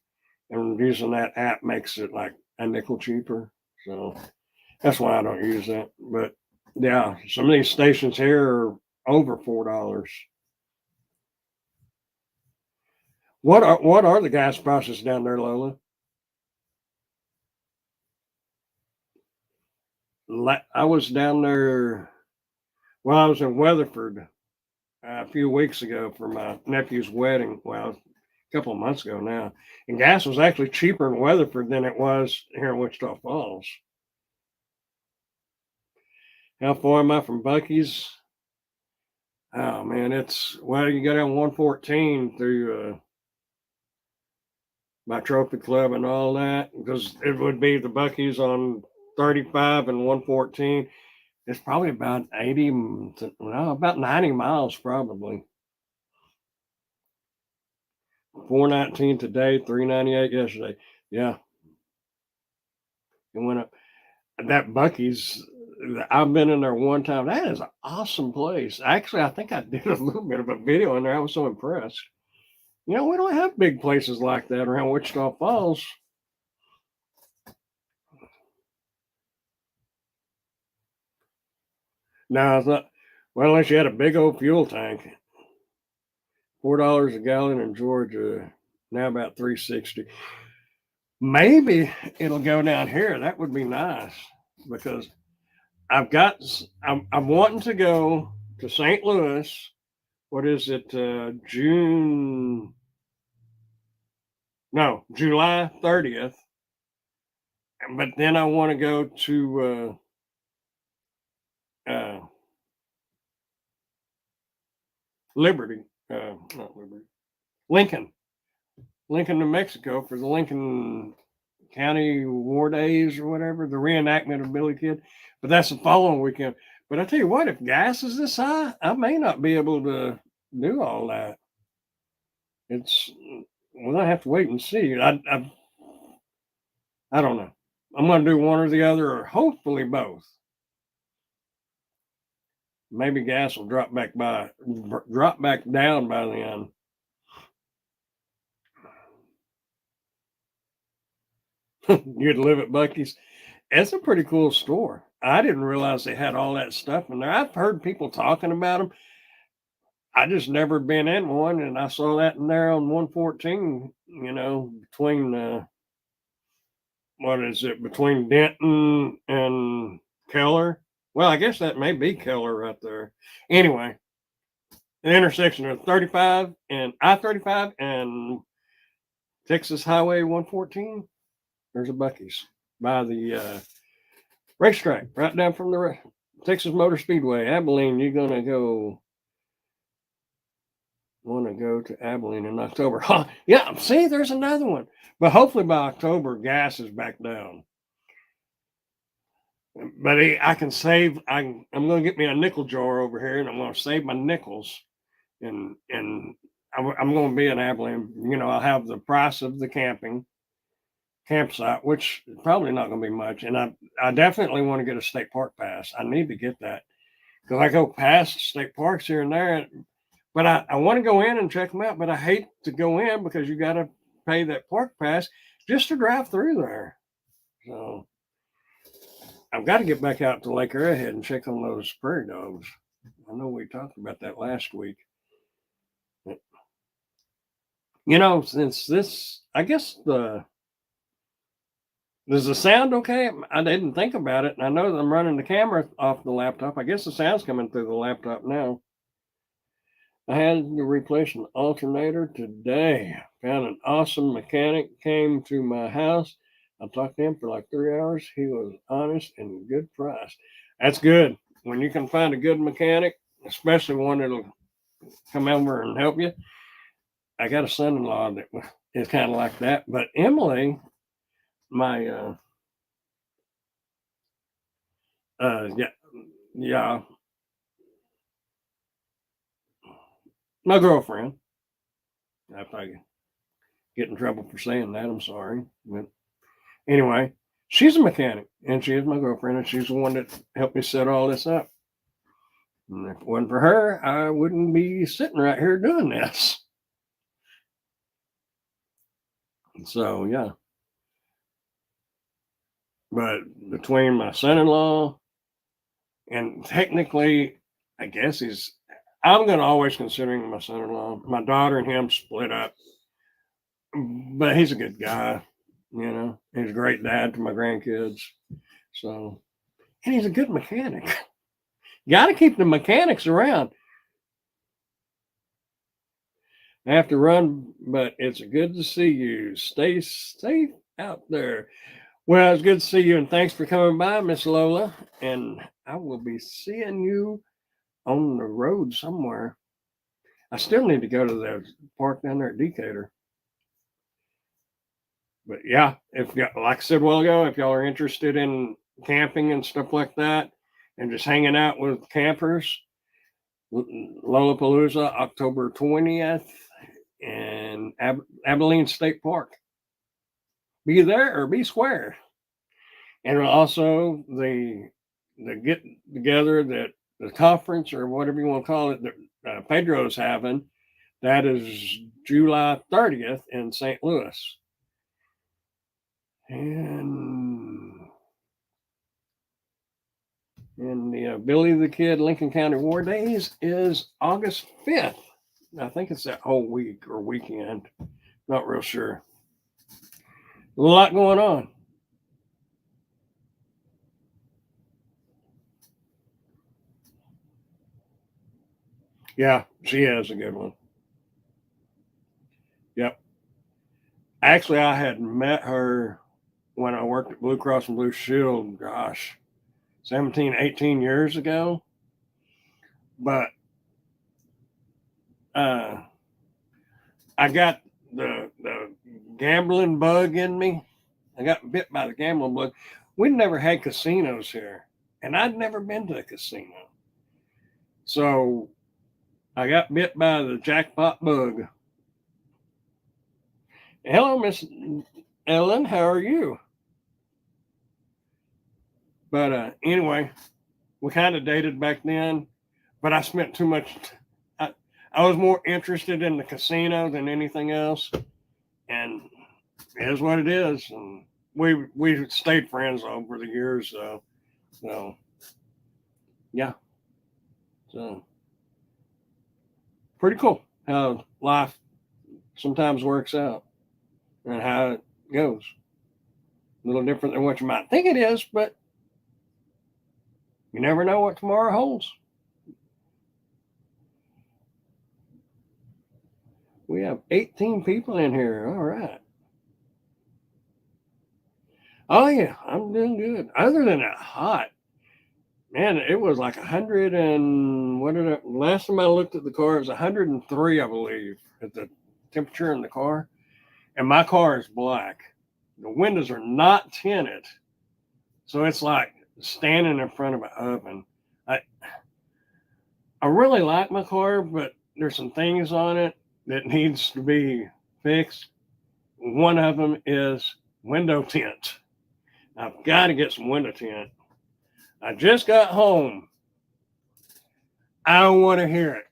and using that app makes it like a nickel cheaper. So that's why I don't use that. But yeah, some of these stations here are over $4. What are the gas prices down there, Lola? I was down there. Well, I was in Weatherford a few weeks ago for my nephew's wedding. Well, a couple of months ago now, and gas was actually cheaper in Weatherford than it was here in Wichita Falls. How far am I from Buc-ee's? Oh man, you go down 114 through my trophy club and all that, because it would be the Buc-ee's on 35 and 114. It's probably about 80 about 90 miles probably. 419 today, 398 yesterday. Yeah, it went up. That Buc-ee's, I've been in there one time. That is an awesome place. Actually, I think I did a little bit of a video in there. I was so impressed. We don't have big places like that around Wichita Falls. No, it's not. Well, unless you had a big old fuel tank. $4 a gallon in Georgia, now about 360. Maybe it'll go down here. That would be nice, because I'm wanting to go to St. Louis. What is it? July 30th. But then I want to go to Liberty, not Liberty, Lincoln, New Mexico, for the Lincoln County War Days or whatever, the reenactment of Billy Kid. But that's the following weekend. But I tell you what, if gas is this high, I may not be able to do all that. We'll have to wait and see. I don't know. I'm going to do one or the other, or hopefully both. Maybe gas will drop back down by then. You'd live at Buc-ee's. It's a pretty cool store. I didn't realize they had all that stuff in there. I've heard people talking about them. I just never been in one, and I saw that in there on 114. Between what is it, between Denton and Keller? Well, I guess that may be Keller right there. Anyway, the intersection of 35 and I-35 and Texas Highway 114. There's a Buc-ee's by the racetrack, right down from the Texas Motor Speedway. Abilene, you're gonna want to go to Abilene in October. Huh, yeah, see, there's another one. But hopefully by October, gas is back down. But I can save. I'm going to get me a nickel jar over here, and I'm going to save my nickels. And I'm going to be in Abilene. I'll have the price of the campsite, which is probably not going to be much. And I definitely want to get a state park pass. I need to get that, because I go past state parks here and there. But I want to go in and check them out. But I hate to go in because you got to pay that park pass just to drive through there. So I've got to get back out to Lake Arrowhead and check on those prairie dogs. I know we talked about that last week. But, since this, I guess does the sound okay? I didn't think about it, and I know that I'm running the camera off the laptop. I guess the sound's coming through the laptop now. I had to replace an alternator today. Found an awesome mechanic, came to my house. I talked to him for like 3 hours. He was honest and good price. That's good. When you can find a good mechanic, especially one that'll come over and help you. I got a son-in-law that is kind of like that. But Emily, my my girlfriend. If I get in trouble for saying that, I'm sorry. But anyway, she's a mechanic, and she is my girlfriend, and she's the one that helped me set all this up. And if it wasn't for her, I wouldn't be sitting right here doing this. So, yeah. But between my son-in-law and technically, I guess I'm going to always consider him my son-in-law. My daughter and him split up, but he's a good guy. He's a great dad to my grandkids. So, and he's a good mechanic. Got to keep the mechanics around. I have to run, but it's good to see you. Stay safe out there. Well, it's good to see you, and thanks for coming by, Miss Lola. And I will be seeing you on the road somewhere. I still need to go to the park down there at Decatur. But yeah, if like I said a while ago, if y'all are interested in camping and stuff like that, and just hanging out with campers, Lollapalooza, October 20th, in Abilene State Park. Be there or be square. And also the get together that the conference or whatever you want to call it that Pedro's having, that is July 30th in St. Louis. And the Billy the Kid Lincoln County War Days is August 5th. I think it's that whole week or weekend. Not real sure. A lot going on. Yeah, she has a good one. Yep. Actually, I had met her when I worked at Blue Cross and Blue Shield, gosh, 17, 18 years ago. But I got the gambling bug in me. I got bit by the gambling bug. We never had casinos here, and I'd never been to a casino. So I got bit by the jackpot bug. Hello, Miss Ellen. How are you? But anyway, we kind of dated back then, but I spent too much. I was more interested in the casino than anything else, and it is what it is. And we stayed friends over the years, so yeah, so pretty cool how life sometimes works out and how it goes. A little different than what you might think it is, but you never know what tomorrow holds. We have 18 people in here. All right. Oh yeah, I'm doing good. Other than that hot, man, it was like 100 and what did it? Last time I looked at the car, it was 103, I believe, at the temperature in the car. And my car is black. The windows are not tinted, so it's like standing in front of an oven. I really like my car, but there's some things on it that needs to be fixed. One of them is window tint. I've got to get some window tint. I just got home. I don't want to hear it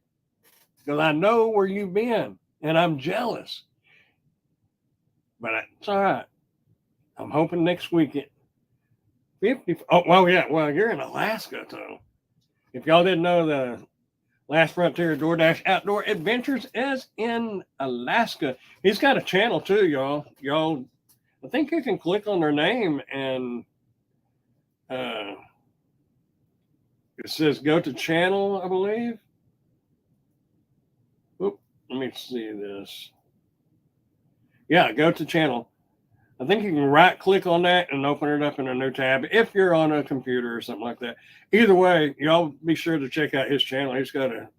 because I know where you've been and I'm jealous. But it's all right. I'm hoping next weekend. 50. Oh, well, yeah. Well, you're in Alaska, though. If y'all didn't know, the Last Frontier DoorDash Outdoor Adventures is in Alaska. He's got a channel, too, y'all. I think you can click on their name and it says go to channel, I believe. Oop, let me see this. Yeah, go to channel. I think you can right click on that and open it up in a new tab if you're on a computer or something like that. Either way, y'all be sure to check out his channel. He's got a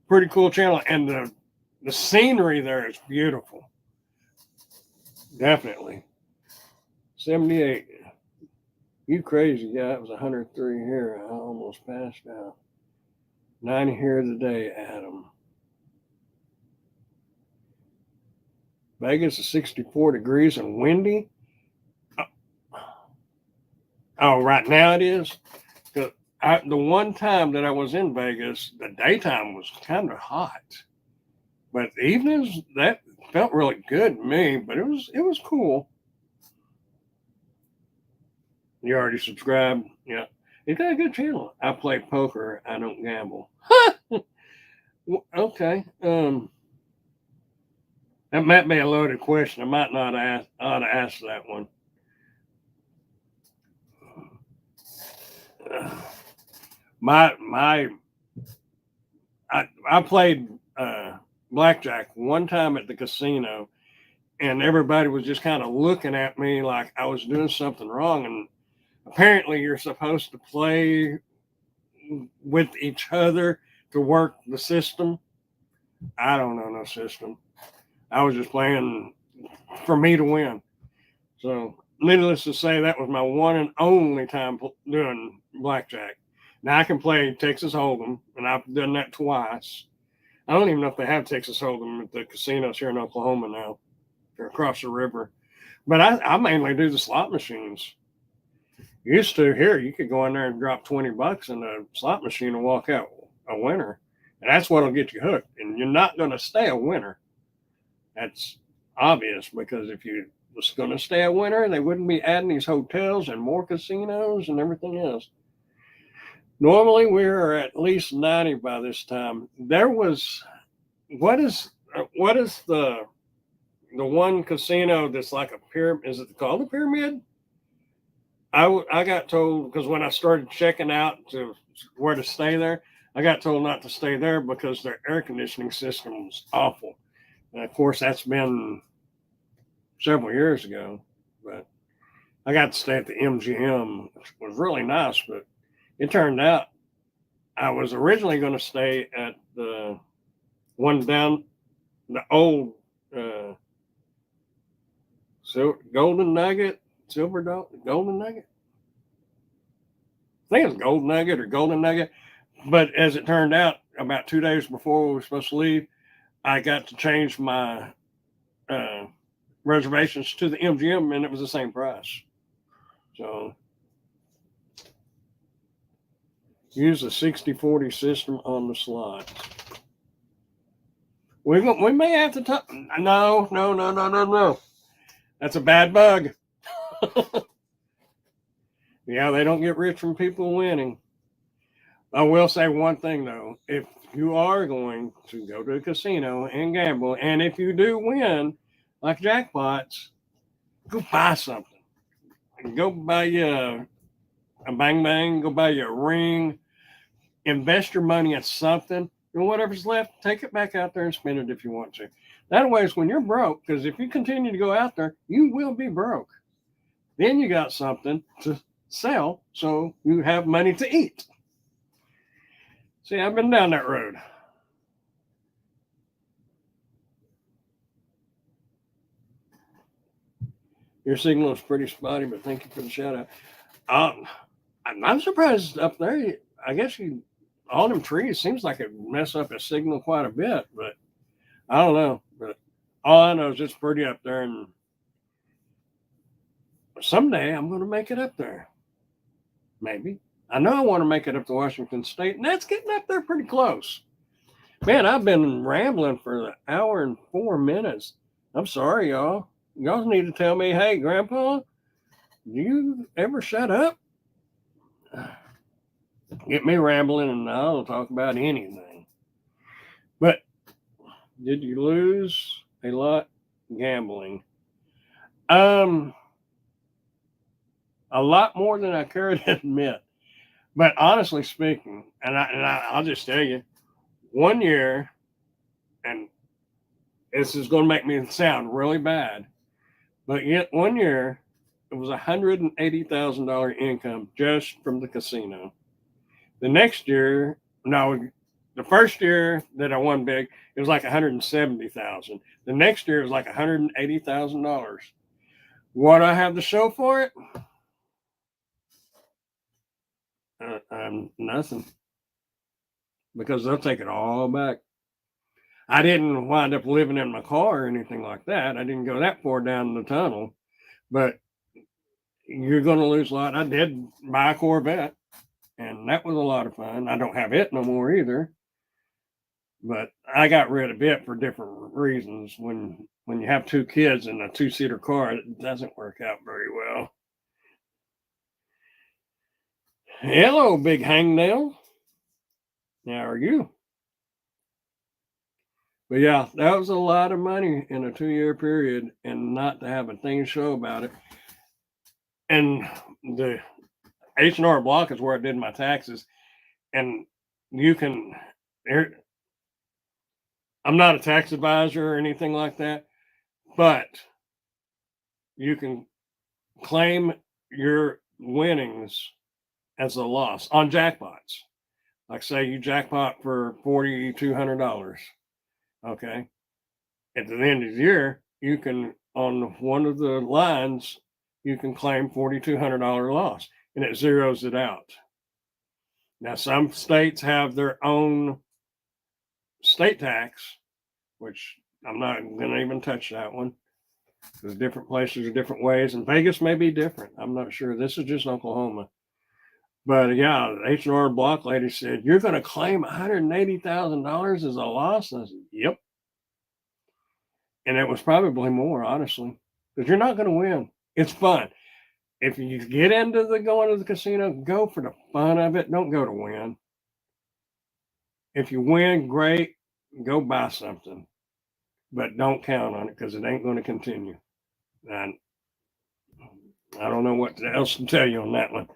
pretty cool channel, and the scenery there is beautiful. Definitely. 78. You crazy. Yeah, it was 103 here. I almost passed out. 90 here today, Adam. Vegas is 64 degrees and windy. Oh, right now it is. The one time that I was in Vegas, the daytime was kind of hot, but the evenings that felt really good to me. But it was cool. You already subscribed? Yeah. He's got a good channel. I play poker. I don't gamble. Okay. That might be a loaded question. I might not ought to ask that one. I played blackjack one time at the casino, and everybody was just kind of looking at me like I was doing something wrong. And apparently you're supposed to play with each other to work the system. I don't know no system. I was just playing for me to win. So needless to say, that was my one and only time doing blackjack. Now I can play Texas Hold'em, and I've done that twice. I don't even know if they have Texas Hold'em at the casinos here in Oklahoma now. They're across the river. But I mainly do the slot machines. Used to here, you could go in there and drop $20 in a slot machine and walk out a winner. And that's what'll get you hooked. And you're not going to stay a winner. That's obvious, because if you was going to stay a winner, they wouldn't be adding these hotels and more casinos and everything else. Normally, we're at least 90 by this time. There was, what is the one casino that's like a pyramid? Is it called a pyramid? I got told, because when I started checking out to where to stay there, I got told not to stay there because their air conditioning system was awful. And of course, that's been several years ago. But I got to stay at the MGM, which was really nice. But it turned out I was originally going to stay at the one down the old Golden Nugget. Golden Nugget? I think it's Golden Nugget or Golden Nugget. But as it turned out, about 2 days before we were supposed to leave, I got to change my reservations to the MGM, and it was the same price. So use a 60-40 system on the slots. We may have to talk. No. That's a bad bug. Yeah, they don't get rich from people winning. I will say one thing, though. If you are going to go to a casino and gamble, and if you do win, like jackpots, go buy something. Go buy you a bang bang, go buy you a ring, invest your money in something, and whatever's left, take it back out there and spend it if you want to. That way, it's when you're broke, because if you continue to go out there, you will be broke. Then you got something to sell, so you have money to eat. See, I've been down that road. Your signal is pretty spotty, but thank you for the shout out. I'm surprised up there. I guess all them trees seems like it mess up his signal quite a bit, but I don't know. But all I know is it's pretty up there, and someday I'm going to make it up there. Maybe. I know I want to make it up to Washington State, and that's getting up there pretty close. Man, I've been rambling for an hour and 4 minutes. I'm sorry, y'all. Y'all need to tell me, hey, Grandpa, do you ever shut up? Get me rambling, and I'll talk about anything. But did you lose a lot gambling? A lot more than I care to admit. But honestly speaking, and I'll just tell you, 1 year, and this is going to make me sound really bad, but yet 1 year, it was $180,000 income just from the casino. The next year, no, the first year that I won big, it was like $170,000. The next year, it was like $180,000. What do I have to show for it? Nothing, because they'll take it all back. I didn't wind up living in my car or anything like that. I didn't go that far down the tunnel, but you're going to lose a lot. I did buy a Corvette, and that was a lot of fun. I don't have it no more either, but I got rid of it for different reasons. When you have two kids in a two-seater car, it doesn't work out very well. Hello, big hangnail. How are you? But yeah, that was a lot of money in a 2-year period, and not to have a thing to show about it. And the H&R Block is where I did my taxes. And you can, I'm not a tax advisor or anything like that, but you can claim your winnings as a loss on jackpots. Like say you jackpot for $4,200. Okay. At the end of the year, you can on one of the lines, you can claim $4,200 loss and it zeroes it out. Now some states have their own state tax, which I'm not gonna even touch that one. There's different places are different ways, and Vegas may be different. I'm not sure. This is just Oklahoma. But yeah, the H&R Block lady said, "You're going to claim $180,000 as a loss?" And I said, "Yep." And it was probably more, honestly, because you're not going to win. It's fun. If you get into the going to the casino, go for the fun of it. Don't go to win. If you win, great. Go buy something, but don't count on it because it ain't going to continue. And I don't know what else to tell you on that one.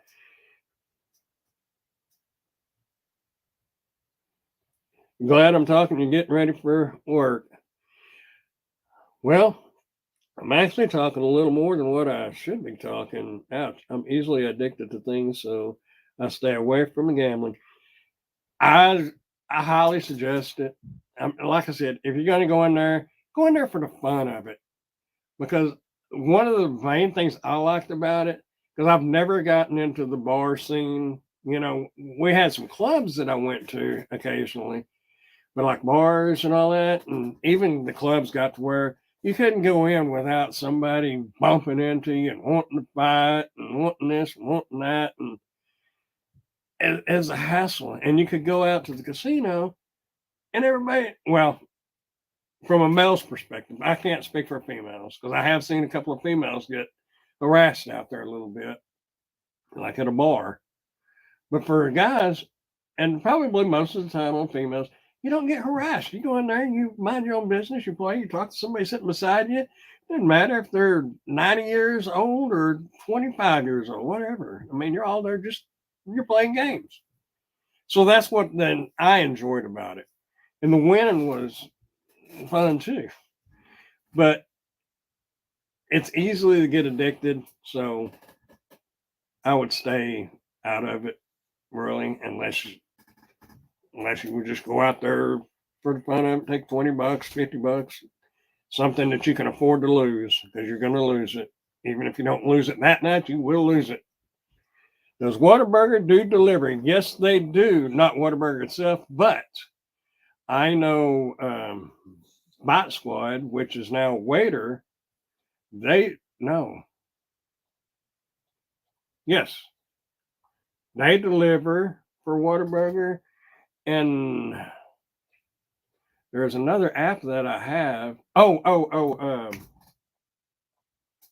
Glad I'm talking to you, getting ready for work. Well, I'm actually talking a little more than what I should be talking. Ouch. I'm easily addicted to things, so I stay away from the gambling. I I highly suggest it. Like I said, if you're going to go in there for the fun of it. Because one of the main things I liked about it, because I've never gotten into the bar scene. You know, we had some clubs that I went to occasionally, but like bars and all that, and even the clubs got to where you couldn't go in without somebody bumping into you and wanting to fight and wanting this and wanting that, and as a hassle. And you could go out to the casino and everybody, well, from a male's perspective, I can't speak for females because I have seen a couple of females get harassed out there a little bit, like at a bar. But for guys, and probably most of the time on females, you don't get harassed. You go in there and you mind your own business. You play. You talk to somebody sitting beside you. It doesn't matter if they're 90 years old or 25 years old, whatever. I mean, you're all there just you're playing games. So that's what then I enjoyed about it, and the winning was fun too. But it's easily to get addicted, so I would stay out of it really, unless you would just go out there for the fun of it, take 20 bucks, 50 bucks, something that you can afford to lose because you're going to lose it. Even if you don't lose it that night, you will lose it. Does Whataburger do delivery? Yes, they do. Not Whataburger itself, but I know Bite Squad, which is now Waiter, they no. Yes, they deliver for Whataburger. And there's another app that I have. Well,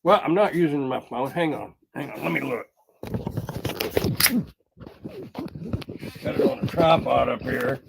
I'm not using my phone. Hang on. Let me look. Got it on a tripod up here.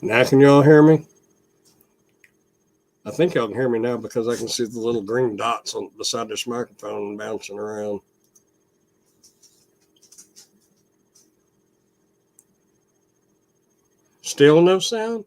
Now can y'all hear me? I think y'all can hear me now because I can see the little green dots on beside this microphone bouncing around. Still no sound?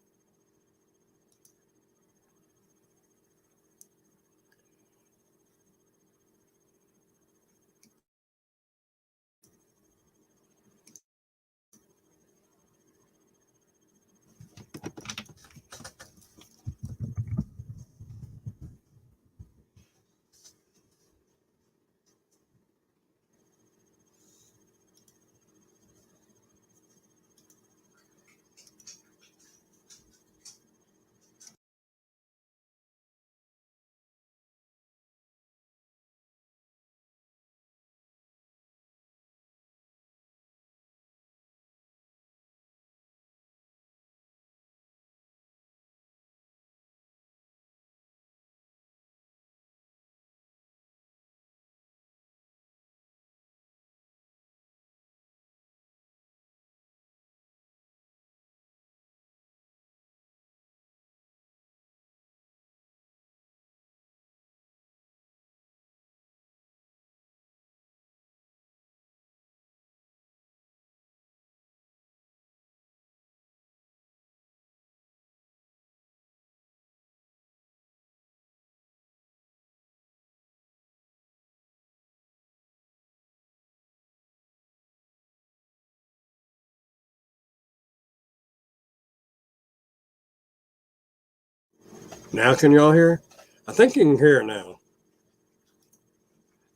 Now can y'all hear? I think you can hear now.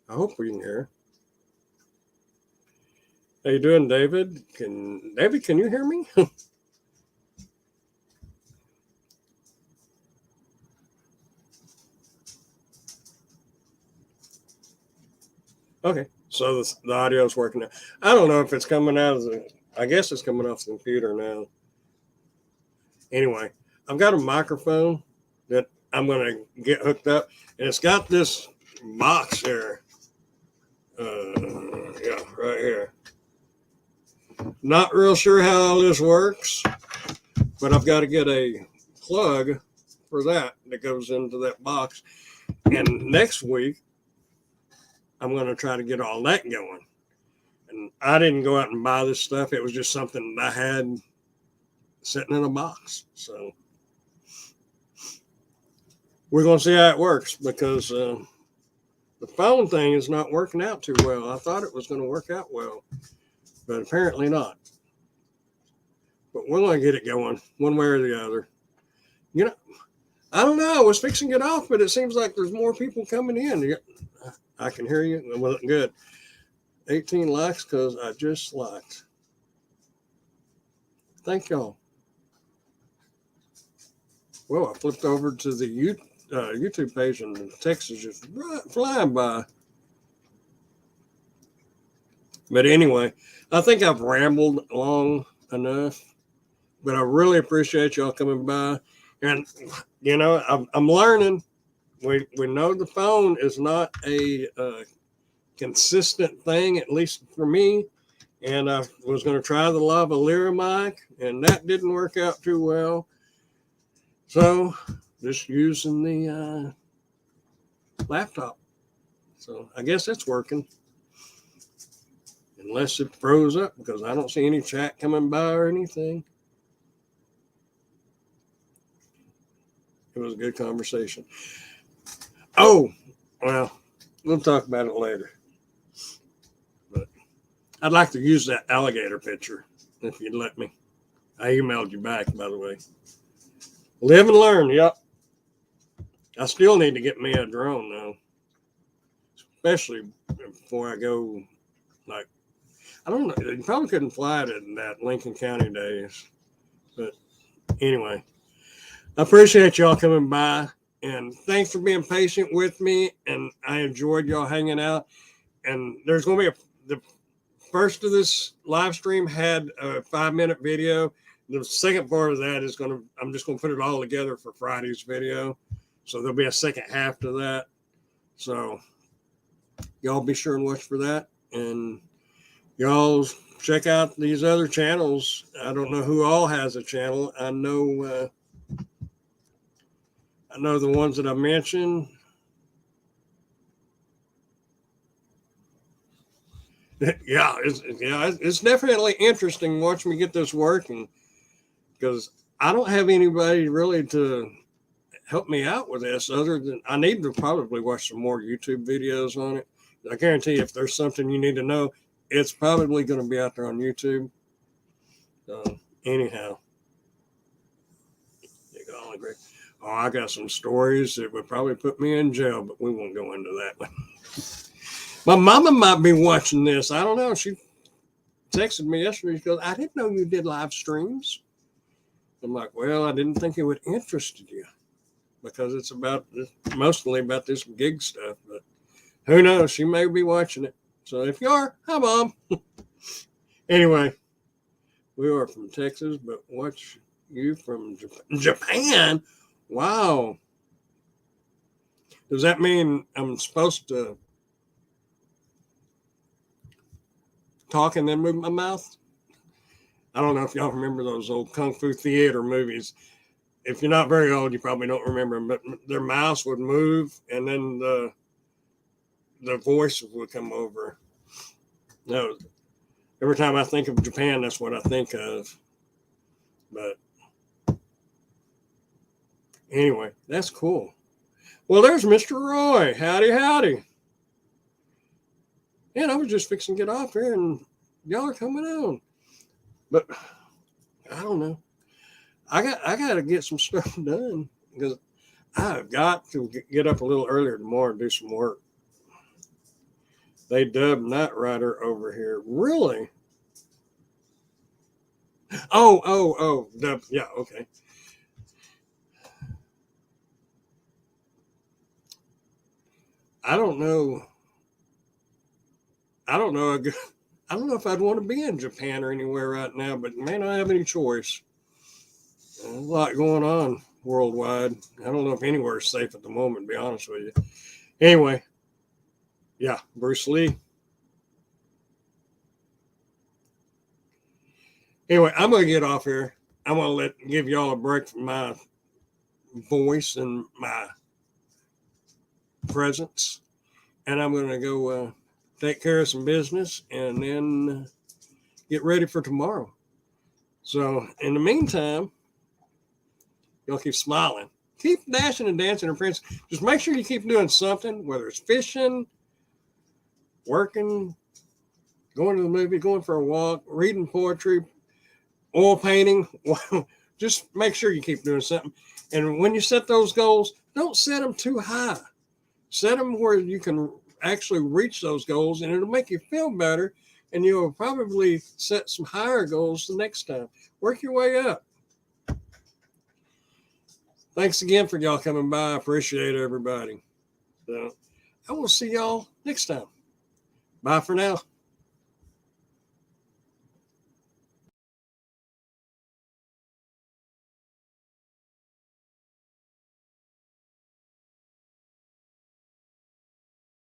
I hope we can hear. How you doing, David? Can you hear me? Okay, so the audio is working now. I don't know if it's coming out of the. I guess it's coming off the computer now. Anyway, I've got a microphone that I'm going to get hooked up, and it's got this box here. Yeah, right here. Not real sure how all this works, but I've got to get a plug for that goes into that box. And next week, I'm going to try to get all that going. And I didn't go out and buy this stuff. It was just something that I had sitting in a box. So we're going to see how it works because the phone thing is not working out too well. I thought it was going to work out well, but apparently not. But we're going to get it going one way or the other. You know, I don't know. I was fixing it off, but it seems like there's more people coming in. I can hear you. Well, good. 18 likes because I just liked. Thank y'all. Well, I flipped over to the YouTube page and the text is just flying by. But anyway, I think I've rambled long enough, but I really appreciate y'all coming by. And, you know, I'm learning. We know the phone is not a consistent thing, at least for me. And I was going to try the lavalier mic, and that didn't work out too well. So just using the laptop. So I guess it's working. Unless it froze up because I don't see any chat coming by or anything. It was a good conversation. Oh, well, we'll talk about it later. But I'd like to use that alligator picture if you'd let me. I emailed you back, by the way. Live and learn, yep. I still need to get me a drone, though. Especially before I go, like, I don't know. You probably couldn't fly it in that Lincoln County days. But anyway, I appreciate y'all coming by. And thanks for being patient with me. And I enjoyed y'all hanging out. And there's going to be the first of this live stream had a 5-minute video. The second part of that is I'm just going to put it all together for Friday's video. So there'll be a second half to that. So y'all be sure and watch for that. And Y'all check out these other channels. I don't know who all has a channel. I know the ones that I mentioned. It's definitely interesting watching me get this working, because I don't have anybody really to help me out with this other than I need to probably watch some more YouTube videos on it. I guarantee you, if there's something you need to know, it's probably going to be out there on YouTube. Anyhow, oh, I got some stories that would probably put me in jail, but we won't go into that one. My mama might be watching this. I don't know. She texted me yesterday. She goes, I didn't know you did live streams. I'm like, well, I didn't think it would interest you because it's mostly about this gig stuff. But who knows? She may be watching it. So if you are, hi, Mom. Anyway, we are from Texas, but watch you from Japan. Wow. Does that mean I'm supposed to talk and then move my mouth? I don't know if y'all remember those old Kung Fu theater movies. If you're not very old, you probably don't remember them, but their mouths would move and then the voice would come over. No, every time I think of Japan, that's what I think of. But anyway, that's cool. Well, there's Mr. Roy. Howdy, howdy. And I was just fixing to get off here, and y'all are coming on. But I don't know. I got to get some stuff done because I've got to get up a little earlier tomorrow and do some work. They dubbed Night Rider over here. Really? Oh. Yeah, okay. I don't know. I don't know if I'd want to be in Japan or anywhere right now, but man, I don't have any choice. There's a lot going on worldwide. I don't know if anywhere is safe at the moment, to be honest with you. Anyway, yeah, Bruce Lee. Anyway, I'm going to get off here. I'm going to give y'all a break from my voice and my presence. And I'm going to go take care of some business and then get ready for tomorrow. So in the meantime, y'all keep smiling. Keep dashing and dancing and friends. Just make sure you keep doing something, whether it's fishing, working, going to the movie, going for a walk, reading poetry, oil painting. Just make sure you keep doing something. And when you set those goals, don't set them too high. Set them where you can actually reach those goals, and it'll make you feel better. And you'll probably set some higher goals the next time. Work your way up. Thanks again for y'all coming by. I appreciate everybody. So I will see y'all next time. Bye for now.